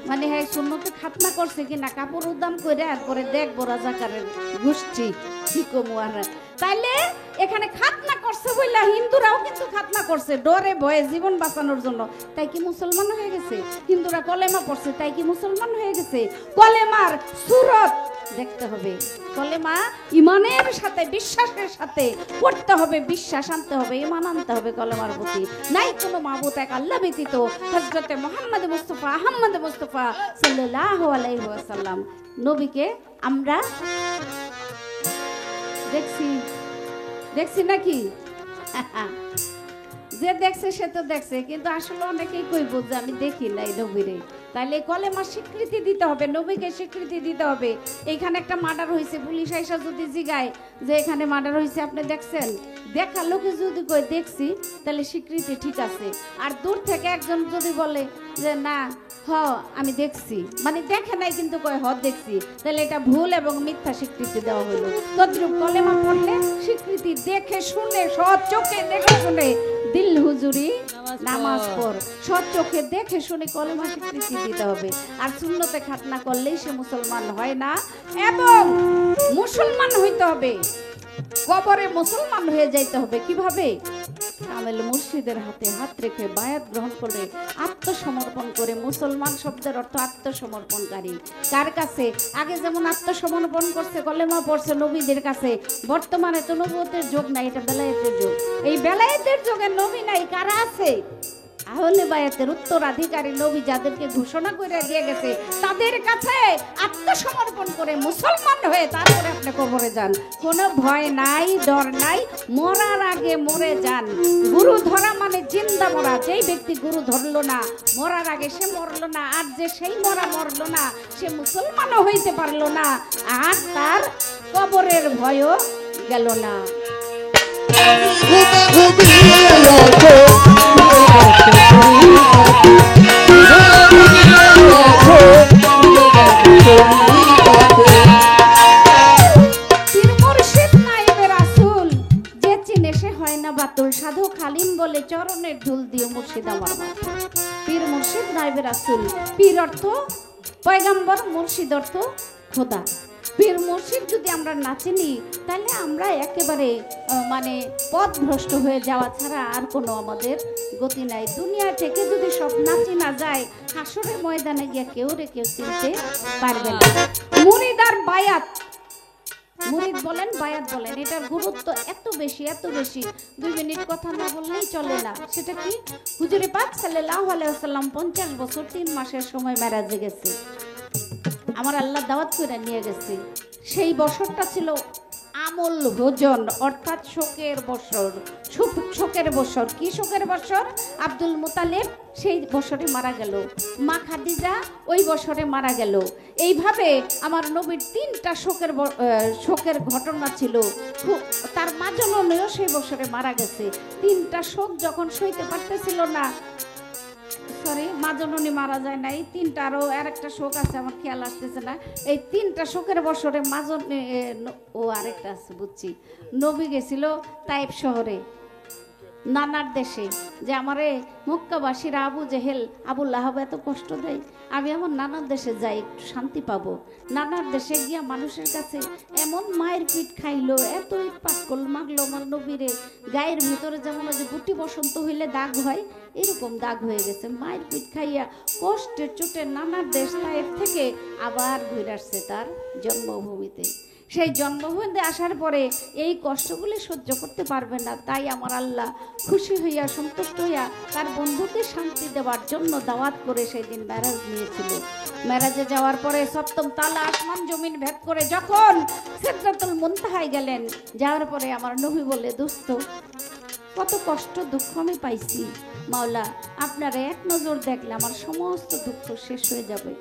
মানে হ্যাঁ সুন্নতে খাতনা করছে কিনা, কাপড় উদ্যাম করে পরে দেখবো রাজাকারের গোষ্ঠী শিকোমুয়ারা। তাইলে এখানে খাতনা করছে বইলা হিন্দুরাও কিন্তু খাতনা করছে ডরে ভয়ে জীবন বাঁচানোর জন্য। তাই কি মুসলমান হয়ে গেছে? হিন্দুরা কলেমা পড়ছে, তাই কি মুসলমান হয়ে গেছে? কলেমার সুরত দেখতে হবে। কলেমা ইমানের সাথে, বিশ্বাসের সাথে পড়তে হবে, বিশ্বাস আনতে হবে, ইমান আনতে হবে কলেমার প্রতি। নাই কোনো মাবুদ এক আল্লাহ ব্যতীত, হযরতে মুহাম্মদ মুস্তাফা আহমদ মুস্তাফা সাল্লাল্লাহু আলাইহি ওয়াসাল্লাম নবীকে আমরা দেখছি নাকি? যে দেখছে সে তো দেখছে, কিন্তু আসলে অনেকেই কইব যে আমি দেখি নাই নবীরে। তাইলে কলেমা স্বীকৃতি দিতে হবে, নবীকে স্বীকৃতি দিতে হবে। এইখানে একটা মার্ডার হয়েছে, পুলিশ আইসা যদি জিগায় যে এখানে মার্ডার হয়েছে আপনি দেখছেন, দেখা লোকে যদি কই দেখছি, তাহলে স্বীকৃতি ঠিক আছে। আর দূর থেকে একজন যদি বলে যে না হ আমি দেখছি, মানে দেখে নাই কিন্তু কয় হ দেখছি, তাহলে এটা ভুল এবং মিথ্যা স্বীকৃতি দেওয়া হলো। তদ্রূপ কলেমা পড়লে স্বীকৃতি দেখে শুনে সৎ চোখে দেখে শুনে দিল হুজুরি নামাজ পড়, সৎ চোখে দেখে শুনে কলেমা স্বীকৃতি দিতে হবে। আর সুন্নতে খাতনা করলেই সে মুসলমান হয় না। এবং মুসলমান হইতে হবে, কবরে মুসলমান হয়ে যাইতে হবে। কিভাবে? কামেল মুর্শিদের হাতে হাত রেখে বায়াত গ্রহণ করে আত্মসমর্পণ করে। মুসলমান শব্দের অর্থ আত্মসমর্পণকারী। কার কাছে? আগে যেমন আত্মসমর্পণ করছে, কলেমা পড়ছে নবীদের কাছে। বর্তমানে তো নবুয়তের যুগ নাই, এটা বেলায়েতের যুগ। এই বেলায়েতের যুগে নবী নাই, কারা আছে? আহলে বায়াতের উত্তরাধিকারী নবী যাদেরকে ঘোষণা করে দিয়ে গেছে, তাদের কাছে আত্মসমর্পণ করে মুসলমান হয়ে তারপরে আপনি কবরে যান। কোনো ভয় নাই, ডর নাই, মরার আগে মরে যান। গুরু ধরা মানে জিন্দা মরা। যেই ব্যক্তি গুরু ধরলো না, মরার আগে সে মরলো না, আর যে সেই মরলো না, সে মুসলমানও হইতে পারলো না, আর তার কবরের ভয়ও গেল না। সাধু খালিম বলে চরণের ধুল দিয়ে মুর্শিদ আমার মাথা। পীর মুর্শিদ নাইবে সাহেব রাসূল। পীর অর্থ পয়গম্বর, মুর্শিদ অর্থ খোদা। পীর মুর্শিদ যদি আমরা না চিনি তাহলে আমরা একেবারে মানে পথভ্রষ্ট হয়ে যাওয়া ছাড়া আর কোনো আমাদের গতি নাই। দুনিয়া থেকে যদি সব না চিনা যায়, হাসরের ময়দানে গিয়ে কেউ চিনতে পারবে না। মুরিদ আর বায়াত, মুরিদ বলেন বায়াত বলেন, এটার গুরুত্ব এত বেশি 2 মিনিট কথা না বললেই চলে না। সেটা কি? হুজুরে পাক সাল্লাল্লাহু আলাইহি ওয়াসাল্লাম 50 বছর 3 মাসের সময় মেরাজে গেছে। আমার আল্লাহ দাওয়াত করে নিয়ে গেছে। সেই বছরটা ছিল আমল হোজন, অর্থাৎ শোকের বছর। শোকের বছর কি শোকের বছর? আব্দুল মুতালিব সেই বছরে মারা গেল, মা খাদিজা ওই বছরে মারা গেল। এইভাবে আমার নবীর 3টা শোকের ঘটনা ছিল। তার মা জননীও সেই বছরে মারা গেছে। 3টা শোক যখন সইতে পারতেছিল না, সরি মা জননী মারা যায় নাই, 3টা আরো আরেকটা শোক আছে, আমার খেয়াল আসতেছে না। এই 3টা শোকের বছরে মা জননী ও আরেকটা আছে বুঝছি, নবী গেছিল তাইফ শহরে, নানার দেশে, যে আমারে মক্কাবাসীরা আবু জেহেল আবু লাহাব এত কষ্ট দেয়, আমি আমার নানার দেশে যাই একটু শান্তি পাবো। নানার দেশে গিয়া মানুষের কাছে এমন মায়ের পিঠ খাইলো, এত ইট পাক করলো, মাগলো আমার নবীরে, গায়ের ভিতরে যেমন যে গুটি বসন্ত হইলে দাগ হয় এরকম দাগ হয়ে গেছে। মায়ের পিঠ খাইয়া কষ্টে চোটে নানার দেশ তাইফ থেকে আবার ঘুরে আসছে তার জন্মভূমিতে। সেই জন্মভূমিতে আসার পরে এই কষ্টগুলি সহ্য করতে পারবে না, তাই আমার আল্লাহ খুশি হইয়া সন্তুষ্ট হইয়া তার বন্ধুকে শান্তি দেওয়ার জন্য দাওয়াত করে সেই দিন মেরাজ নিয়েছিল। মেরাজে যাওয়ার পরে 7ম তালা আসমান জমিন ভেদ করে যখন সিদরাতুল মুনতাহায় গেলেন, যাওয়ার পরে আমার নবী বলে, দোস্ত কত কষ্ট দুঃখ আমি পাইছি, মাওলা আপনারা এক নজর দেখলে আমার সমস্ত দুঃখ শেষ হয়ে যাবে,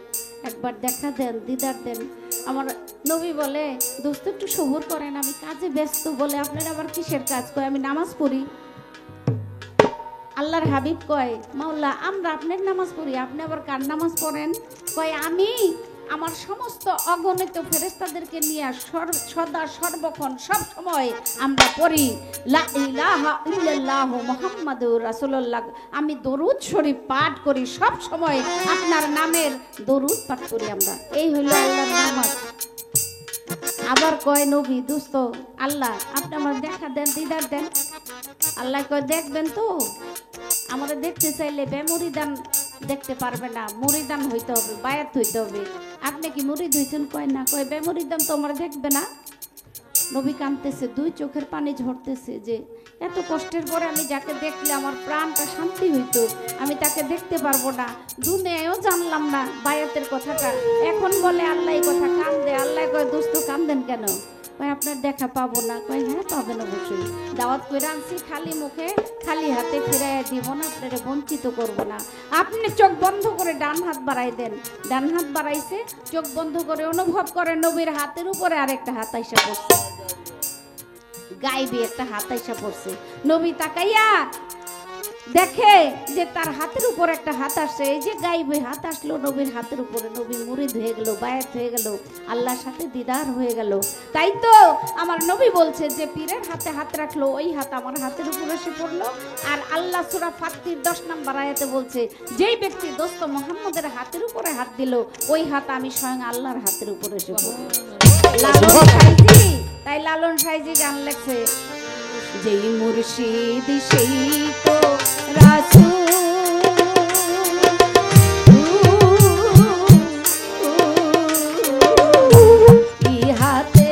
একবার দেখা দেন, দিদার দেন। আমার নবী বলে, দোস্ত একটু সবুর করেন, আমি কাজে ব্যস্ত। বলে, আপনার আবার কিসের কাজ? কয়, আমি নামাজ পড়ি। আল্লাহর হাবিব কয়, মাওলা আমরা আপনার নামাজ পড়ি, আপনি আবার কার নামাজ পড়েন? কয়, আমি আমার সমস্ত অগণিত ফেরেশতাদেরকে নিয়ে সদা সর্বক্ষণ সব সময় আমরা পড়ি লা ইলাহা ইল্লাল্লাহ মুহাম্মাদুর রাসূলুল্লাহ, আমি দরুদ শরীফ পাঠ করি, সব সময় আপনার নামের দরুদ পাঠ করি আমরা। এই হলো আল্লাহর নামাজ। আবার কয় নবী, দোস্ত আল্লাহ আপনি আমার দেখা দেন, দিদার দেন। আল্লাহ কয়, দেখবেন তো? আমরা দেখতে চাইলে বেমুরিদান দেখতে পারবে না, মুরিদান হইতে হবে, বায়াত হইতে হবে। আপনি কি মুরিদ হইছেন? কয় না। কয়, বেমুরিদান তো আমরা দেখবে না। নবী কাঁদতেছে, 2 চোখের পানি ঝরতেছে, যে এত কষ্টের পরে আমি যাকে দেখলে আমার প্রাণটা শান্তি হইতো, আমি তাকে দেখতে পারবো না, দুনিয়ায়ও জানলাম না বায়াতের কথাটা, এখন বলে আল্লাহ এই কথা। কান্দে। আল্লাহ কয়, দোস্ত কান্দেন কেন? কয়, আপনার দেখা পাবো না। কয়, হ্যাঁ পাবেন অবশ্যই, দাওয়াত করে আনছি, খালি মুখে খালি হাতে ফিরাইয়া দিব না, আপনারা বঞ্চিত করবো না। আপনি চোখ বন্ধ করে ডান হাত বাড়াই দেন। ডান হাত বাড়াইছে, চোখ বন্ধ করে অনুভব করে নবীর হাতের উপরে আরেকটা হাত আইসা পড়ছে, গাইবে একটা হাত আইসা পড়ছে। নবী তাকাইয়া দেখে যে তার হাতের উপর একটা হাত আসছে, এই যে গাইবে হাত আসলো নবীর হাতের উপরে, নবী মুরিদ হয়ে গেল, বায়াত হয়ে গেল, আল্লাহর সাথে দিদার হয়ে গেল। তাই তো আমার নবী বলছে যে পীরের হাতে হাত রাখলো, ওই হাত আমার হাতের উপর এসে পড়লো। আর আল্লাহ সূরা ফাতির 10 নম্বর আয়াতে বলছে, যেই ব্যক্তি দোস্ত মুহাম্মদের হাতের উপরে হাত দিল, ওই হাত আমি স্বয়ং আল্লাহর হাতের উপর এসে পড়লো। লালন সাইজি, তাই লালন সাইজি গান লেখছে, যেই মুর্শিদ সেই তো রাসূল, ইহাতে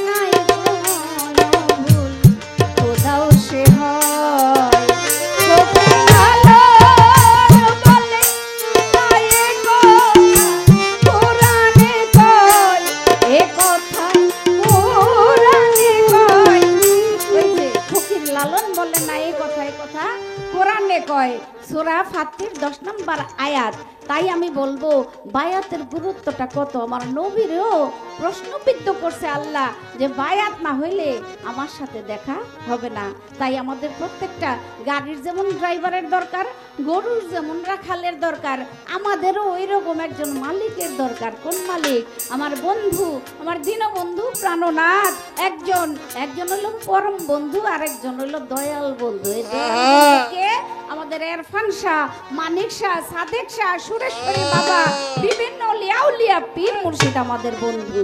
নাই কোনো ভুল, কোথাও সে হয় বলে তাই কোরআনে কয়, এ কথা কোরআনে কয়। ওই যে ফকির লালন বলে না, এই কথা কোরআনে কয়। সূরা ফাতির 10 নম্বর আয়াত, তাই আমি বলবো বায়াতের গুরুত্বটা কত। আমার নবীরও প্রশ্নবিদ্ধ করছে আল্লাহ যে বায়াত না হইলে আমার সাথে দেখা হবে না। তাই আমাদের প্রত্যেকটা গাড়ির যেমন ড্রাইভারের দরকার, গরুর যেমন রাখালের দরকার, আমাদেরও ওই রকম একজন মালিকের দরকার। কোন মালিক? আমার বন্ধু, আমার দীনবন্ধু প্রাণনাথ। একজন হলো পরম বন্ধু, আর একজন হলো দয়াল বন্ধু। এই দয়াল বন্ধুকে আমাদের ইরফান শাহ, মানিক শাহ, সাদেক শাহ, সুরেশ্বরী বাবা, বিভিন্ন লিয়াউলিয়া পীর মুর্শিদ আমাদের বন্ধু।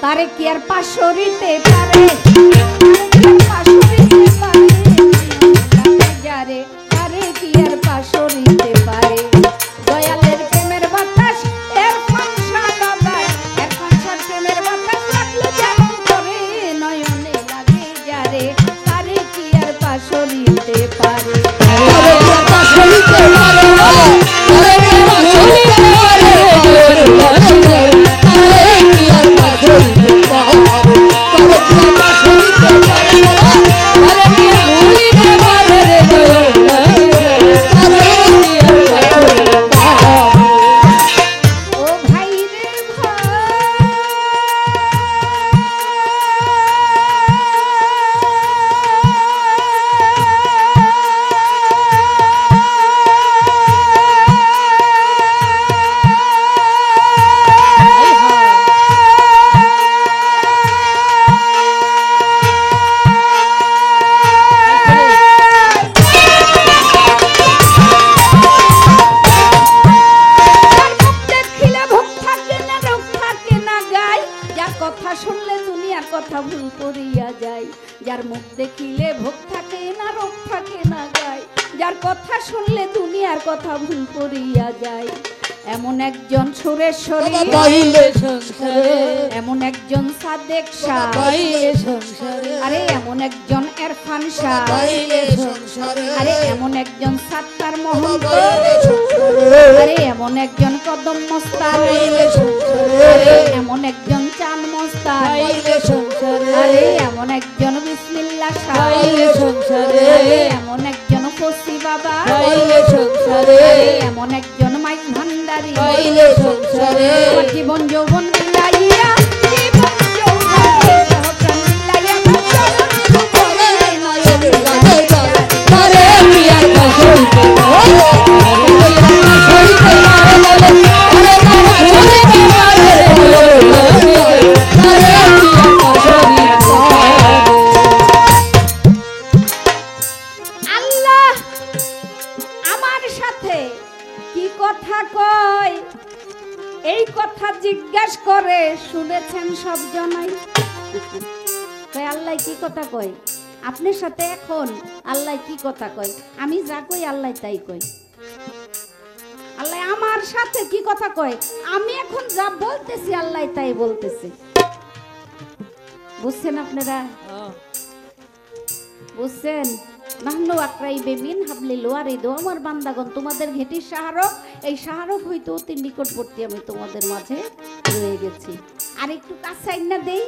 তারে কি আর পাশরিতে পারে, পাশরিতে পারে যারে, তারে কি আর পাশরিতে পারে। দয়ালের প্রেমের বাতাস ইরফান শাহ বাবা, ইরফান শাহ প্রেমের বাতাস লাগলো যেমন করে নয়নে লাগে যারে, তারে কি আর পাশরিতে পারে। কথা ভুল করিয়া যায়, যার মুখ দেখিলে ভোগ থাকে না, রোগ থাকে না গায়, যার কথা শুনলে দুনিয়ার কথা ভুল করিয়া যায়। এমন একজন সুরেশ্বরী, এমন একজন সাদেক শাহ, আরে এমন একজন ইরফান শাহ, আরে এমন একজন সাত্তার মহন্ত, আরে এমন একজন কদম মস্তান, আরে এমন একজন চান মস্তান, আরে এমন একজন বিসমিল্লাহ শাহ, আরে এমন একজন ফসি বাবা, আরে এমন একজন মাইক ভান্ডারী, জীবন যৌবন বিলাইয়া, জীবন যৌবন বিলাইয়া আল্লাহ আমার সাথে কি কথা কয়, এই কথা জিজ্ঞাসা করে শুনেছেন সব জনাই। আল্লাহ কি কথা কয় আপনার সাথে, এখন আল্লাহ কি কথা কয়, আমি যা কই আল্লাহ তাই কই। আল্লাহ আমার সাথে কি কথা কয়, আমি এখন যা বলতেছি আল্লাহ তাই বলতেছে। বুঝছেন আপনারা? বুঝছেন? নাহনু আকরাইবে মিন হাবলিল ওয়ারিদ, আমার বান্দাগণ তোমাদের ঘেঁটির শাহরগ, এই শাহরগ হইতে অতি নিকটবর্তী আমি তোমাদের মাঝে রয়ে গেছি। আর একটু কাছে না দেই,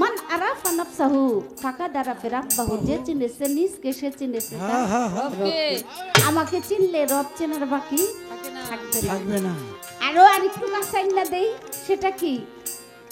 মান আরাফা নাফসাহু ফাকাদ আরাফা রাব্বাহু, যে চিনেছে নিজকে সে চিনেছে রবকে। আমাকে চিনলে রব চেনার বাকি থাকবে না। আরো আর একটু কাছে না দেই, সেটা কি?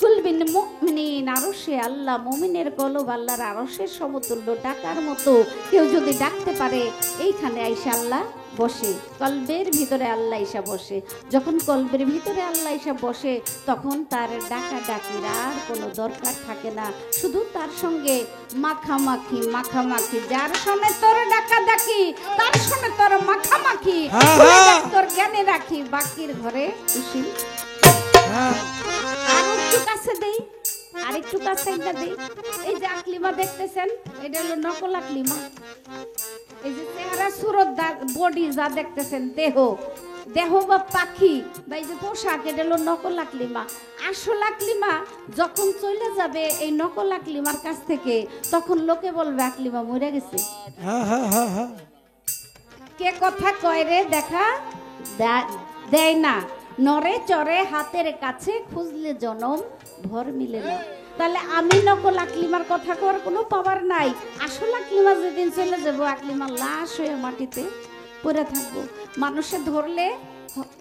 কুলবিন মুমিনিন, আরশে আল্লাহ, মুমিনের কলব আল্লাহর আরশের সমতুল্য, ডাকার মতো কেউ যদি ডাকতে পারে এইখানে আইসা আল্লাহ বসে, কলবের ভিতরে আল্লাহ ইসা বসে। যখন কলবের ভিতরে আল্লাহ ইসা বসে তখন তার ডাকা ডাকির আর কোনো দরকার থাকে না, শুধু তার সঙ্গে মাখামাখি মাখামাখি। যার সঙ্গে তোর ডাকা ডাকি তার সঙ্গে তোর মাখামাখি, তোর জ্ঞানে রাখি বাকির ঘরে খুশি। আর একটু কাছে দেই, আর একটু কাছে একটা দেই। এই যে আকলিমা দেখতেছেন, এটা হলো নকল আকলিমা। এই যে চেহারা সুরত বডি যা দেখতেছেন, দেহ দেহ বা পাখি বা এই যে পোশাক, এটা হলো নকল আকলিমা। আসল আকলিমা যখন চলে যাবে এই নকল আকলিমার কাছ থেকে, তখন লোকে বলবে আকলিমা মরে গেছে। কে কথা কয় রে দেখা দেয় না, নরে চরে হাতের কাছে খুঁজলে জনম ভর মিলে না। তাহলে আমি নকল আকলিমার কথা কর কোনো পাওয়ার নাই। আসল আকলিমা যেদিন চলে যাবো, আকলিমা লাশ হয়ে মাটিতে পড়ে থাকবো। মানুষে ধরলে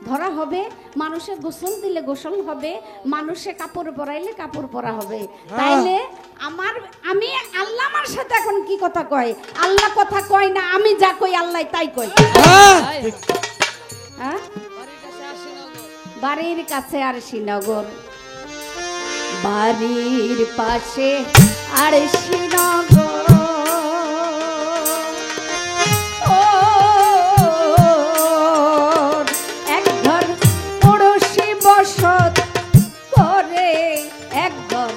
ধরা হবে, মানুষে গোসল দিলে গোসল হবে, মানুষে কাপড় পরাইলে কাপড় পরা হবে। তাইলে আমি আল্লাহ আমার সাথে এখন কি কথা কয়? আল্লাহ কথা কয় না, আমি যা কই আল্লাহ তাই কয়। হ্যাঁ, বাড়ির কাছে আর শ্রীনগর, বাড়ির পাশে আর শ্রীনগর, এক ঘর পড়োশি বসত করে, এক ঘর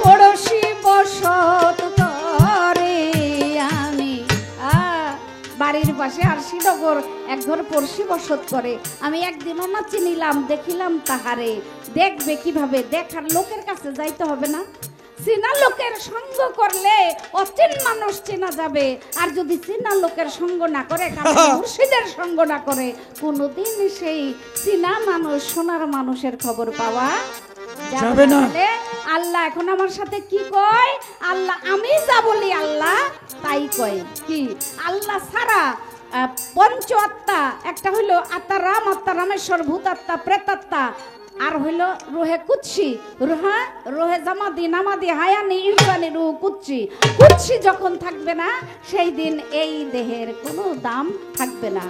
পড়োশি বসত করে। আমি বাড়ির পাশে আর শ্রীনগর, এক ঘর পড়শি বসত করে। আমি একদিনও না চিনিলাম, দেখিলাম তাহারে। দেখবে কিভাবে? দেখার লোকের কাছে যাইতে হবে না, চেনা লোকের সঙ্গ করলে অচেন মানুষ চেনা যাবে। আর যদি চেনা লোকের সঙ্গ না করে, মুর্শিদের সঙ্গ না করে, কোনোদিন সেই চেনা মানুষ সোনার মানুষের খবর পাওয়া যাবে না। আল্লাহ এখন আমার সাথে কি কয়? আল্লাহ আমি যা বলি আল্লাহ তাই কয়। কি? আল্লাহ ছাড়া পঞ্চ আত্মা, একটা হইল আত্মা রাম, আত্মা রামেশ্বর, ভূত আত্মা, প্রেতাত্মা, আর হইল রোহে কুৎসি, রোহে জামাদি নামাদি হায়ানি ইরফানি রুহ কুৎসি। কুৎসি যখন থাকবে না, সেই দিন এই দেহের কোনো দাম থাকবে না।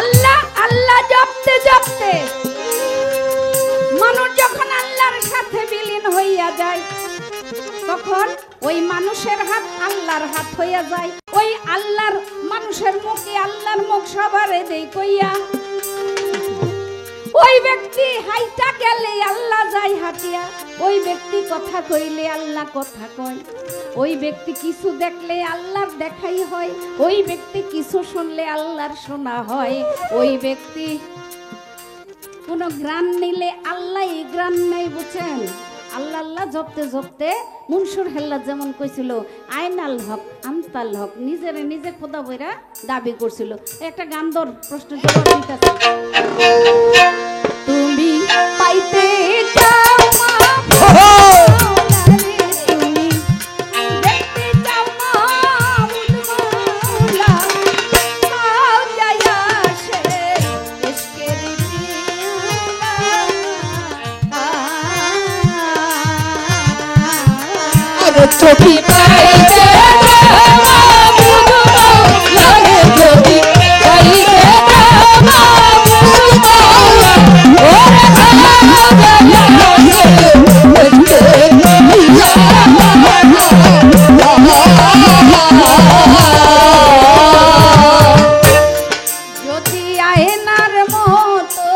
আল্লাহ আল্লাহ জপতে জপতে মানুষ যখন আল্লাহর সাথে বিলীন হইয়া যায়, তখন ওই মানুষের হাত আল্লাহর হাত হইয়া যায়। ওই আল্লাহর মানুষের মুখে আল্লাহর মুখ সবারে দেই কইয়া। ওই ব্যক্তি হাইটা গেলে আল্লাহ যায় হাতিয়া, ওই ব্যক্তি কথা কইলে আল্লাহ কথা কয়, ওই ব্যক্তি কিছু দেখলে আল্লাহর দেখাই হয়, ওই ব্যক্তি কিছু শুনলে আল্লাহর শোনা হয়। ওই ব্যক্তি কোন গ্রান নিলে আল্লাহ গ্রান নেই, বুঝছেন? আল্লাহ আল্লাহ জপতে জপতে মনসুর হেল্লা যেমন কইছিল, আইনাল হক আনতাল হক, নিজেরে নিজে খোদা বইরা দাবি করছিল। একটা গান ধর, প্রশ্ন জবাব দিতেছে। তুমি পাইতে চাও ছবি পাইতে ছবি যদি আয়নার মতো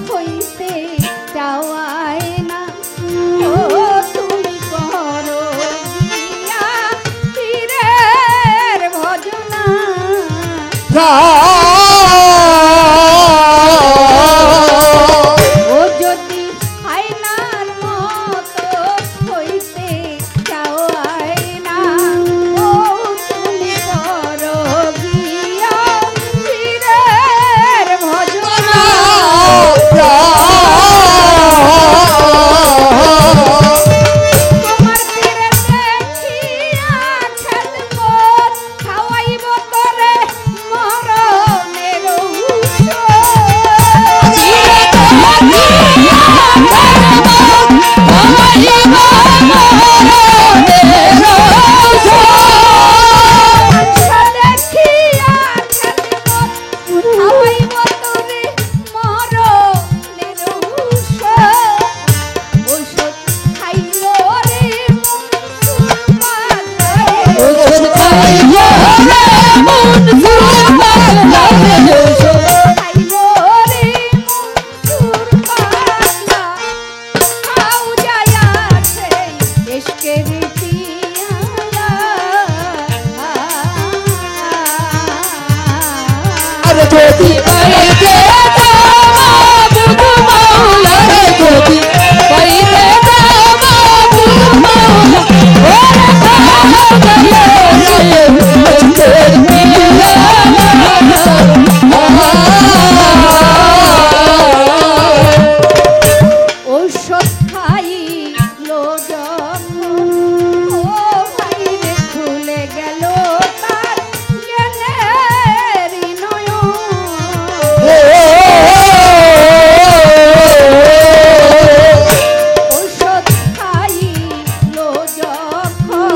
হইতে চাও আয়না, ও তুমি করো গিয়া পীরের ভজনা। ও যদি আয়নার মতো হইতে চাও আয়না, ও তুমি করো গিয়া পীরের ভজনা। তোমার যদি পাইতে বাবু মাওলা রে যদি পাইতে বাবু মাওলা ওরে কাহালে তোর মিলা ঔষধ খাইলো যখন ও ভাই রে খুলে গেল তার জ্ঞানেরই নয়ন। ঔষধ খাইলো যখন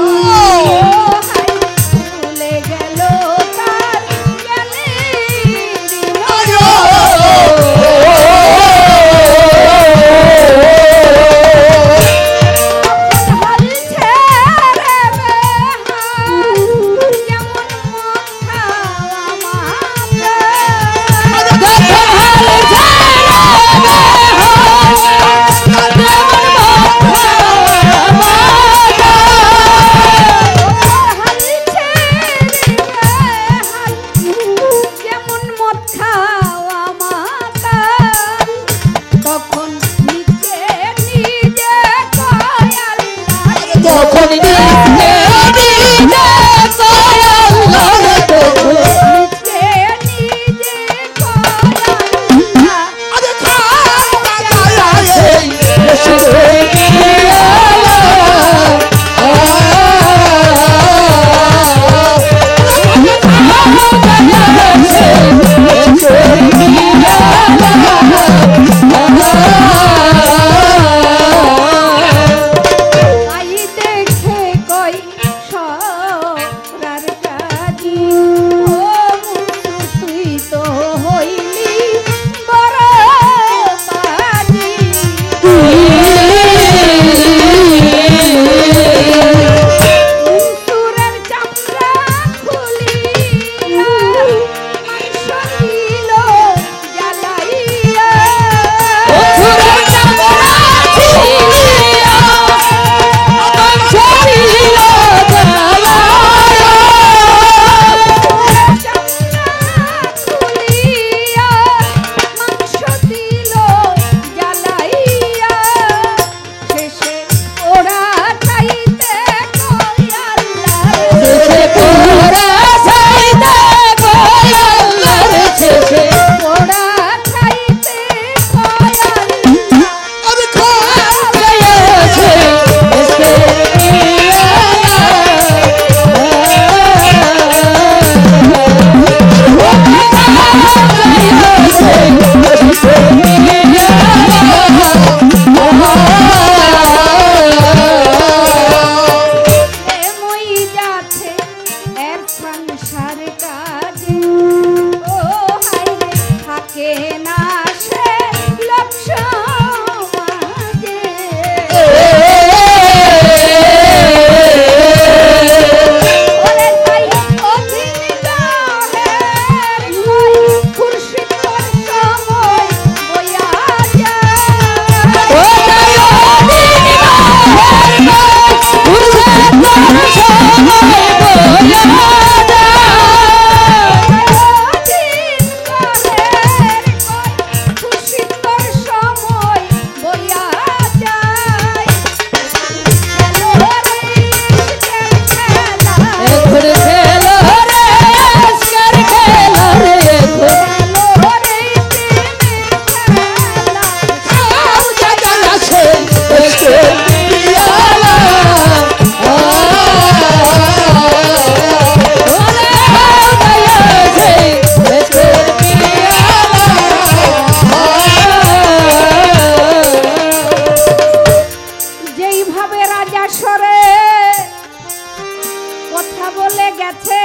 আছে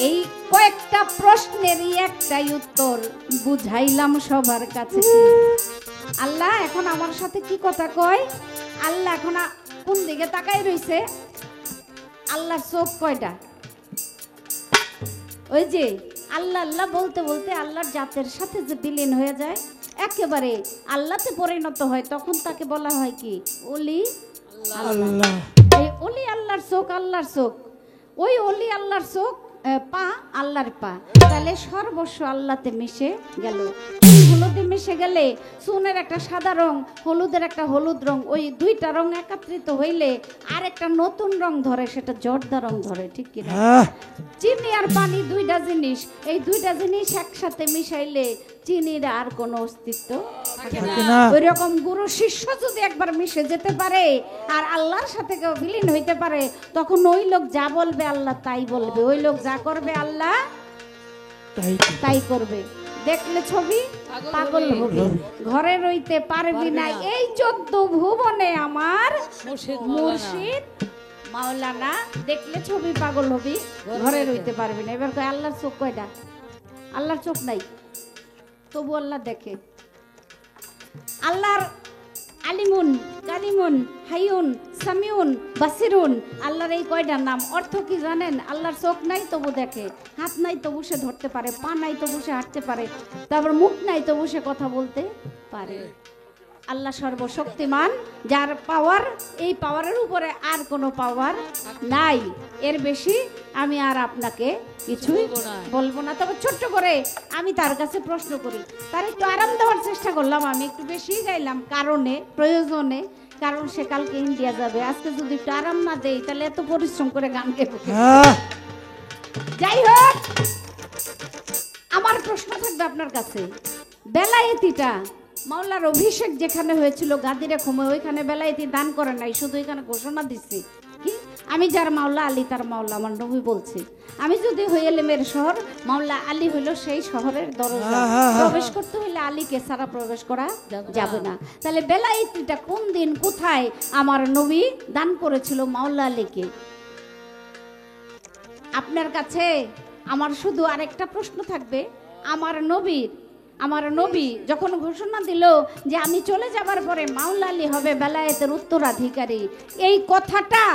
এই কয়েকটা প্রশ্নেরই একটাই উত্তর বুঝাইলাম সবার কাছে কি? আল্লাহ এখন আমার সাথে কি কথা কয়? আল্লাহ এখন কোন দিকে তাকাই রইছে? আল্লাহর চোখ কয়টা? ওই যে আল্লাহ আল্লাহ বলতে বলতে আল্লাহর জাতের সাথে যে বিলীন হয়ে যায়, একেবারে আল্লাহতে পরিণত হয়, তখন তাকে বলা হয় কি? ওলি আল্লাহ। এই ওলি আল্লাহর চোখ, আল্লাহর চোখ, ওই ওলি আল্লাহর চোখ, পা আল্লাহর পা, তাহলে সর্বস্ব আল্লাহতে মিশে গেল। হলুদে মিশে গেলে চুনের একটা সাদা রং, হলুদের একটা হলুদ রং, ওই দুইটা রং একত্রিত হইলে আর একটা নতুন রং ধরে, সেটা জর্দা রং ধরে, ঠিক কিনা? চিনি আর পানি দুইটা জিনিস, এই দুইটা জিনিস একসাথে মিশাইলে চিনির আর কোনো অস্তিত্ব থাকে না। ওই রকম গুরু শিষ্য যদি একবার মিশে যেতে পারে আর আল্লাহর সাথে কেউ বিলীন হইতে পারে, তখন ওই লোক যা বলবে আল্লাহ তাই বলবে, ওই লোক যা করবে আল্লাহ তাই করবে। দেখলে ছবি পাগল হবে, ঘরে রইতে পারবি না এই 14 ভুবনে আমার মুর্শিদ মাওলানা। দেখলে ছবি পাগল হবি, ঘরে রইতে পারবি না। এবার কয় আল্লাহর চোখ কয়টা? আল্লাহর চোখ নাই, তবু আল্লাহ দেখে। আল্লাহর আলিমুন, কারিমুন, হাইউন, সামিউন, বাসিরুন, আল্লাহর এই কয়টা নাম অর্থ কি জানেন? আল্লাহর চোখ নাই তবু দেখে, হাত নাই তবু সে ধরতে পারে, পা নাই তবু সে হাঁটতে পারে, তারপর মুখ নাই তবু সে কথা বলতে পারে। আল্লাহ সর্বশক্তিমান, যার পাওয়ার, এই পাওয়ারের উপরে আর কোনো পাওয়ার নাই। এর বেশি আমি আর আপনাকে কিছুই বলবো না। তবে ছোট্ট করে আমি তার কাছে প্রশ্ন করি, তার একটু আরাম দেওয়ার চেষ্টা করলাম। আমি একটু বেশি গাইলাম কারণে, প্রয়োজনে, কারণ সে কালকে ইন্ডিয়া যাবে। আজকে যদি একটু আরাম না দেই তাহলে এত পরিশ্রম করে গান গেবে। যাই হোক, আমার প্রশ্ন থাকবে আপনার কাছে, বেলায়েতিটা মাওলার অভিষেক যেখানে হয়েছিল গাদিরে খুমে, ওইখানে বেলায়েতি দান করে নাই, শুধু এখানে ঘোষণা দিচ্ছে কি? আমি যার মাওলা আলী তার মাওলা। আমার নবী বলছে আমি যদি হই এলেমের শহর, মাওলা আলী হইল সেই শহরের দরজা। প্রবেশ করতে হইলে আলীকে ছাড়া প্রবেশ করা যাবে না। তাহলে বেলায়েতিটা কোন দিন কোথায় আমার নবী দান করেছিল মাওলা আলীকে? আপনার কাছে আমার শুধু আরেকটা প্রশ্ন থাকবে, আমার নবী যখন ঘোষণা দিল যে আমি চলে যাবার পরে মাওলা আলী হবে বেলায়েতের উত্তরাধিকারী, এই কথাটা,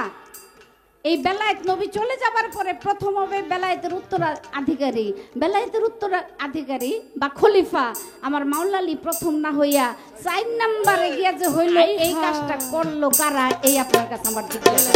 এই বেলায়েত নবী চলে যাবার পরে প্রথম হবে বেলায়েতের উত্তরাধিকারী, বেলায়েতের উত্তরাধিকারী বা খলিফা আমার মাওলা আলী প্রথম না হইয়া 4 নম্বরে গিয়া যে হইল, এই কাজটা করলো কারা? এই আপনার কাছে আমার জিজ্ঞাসা।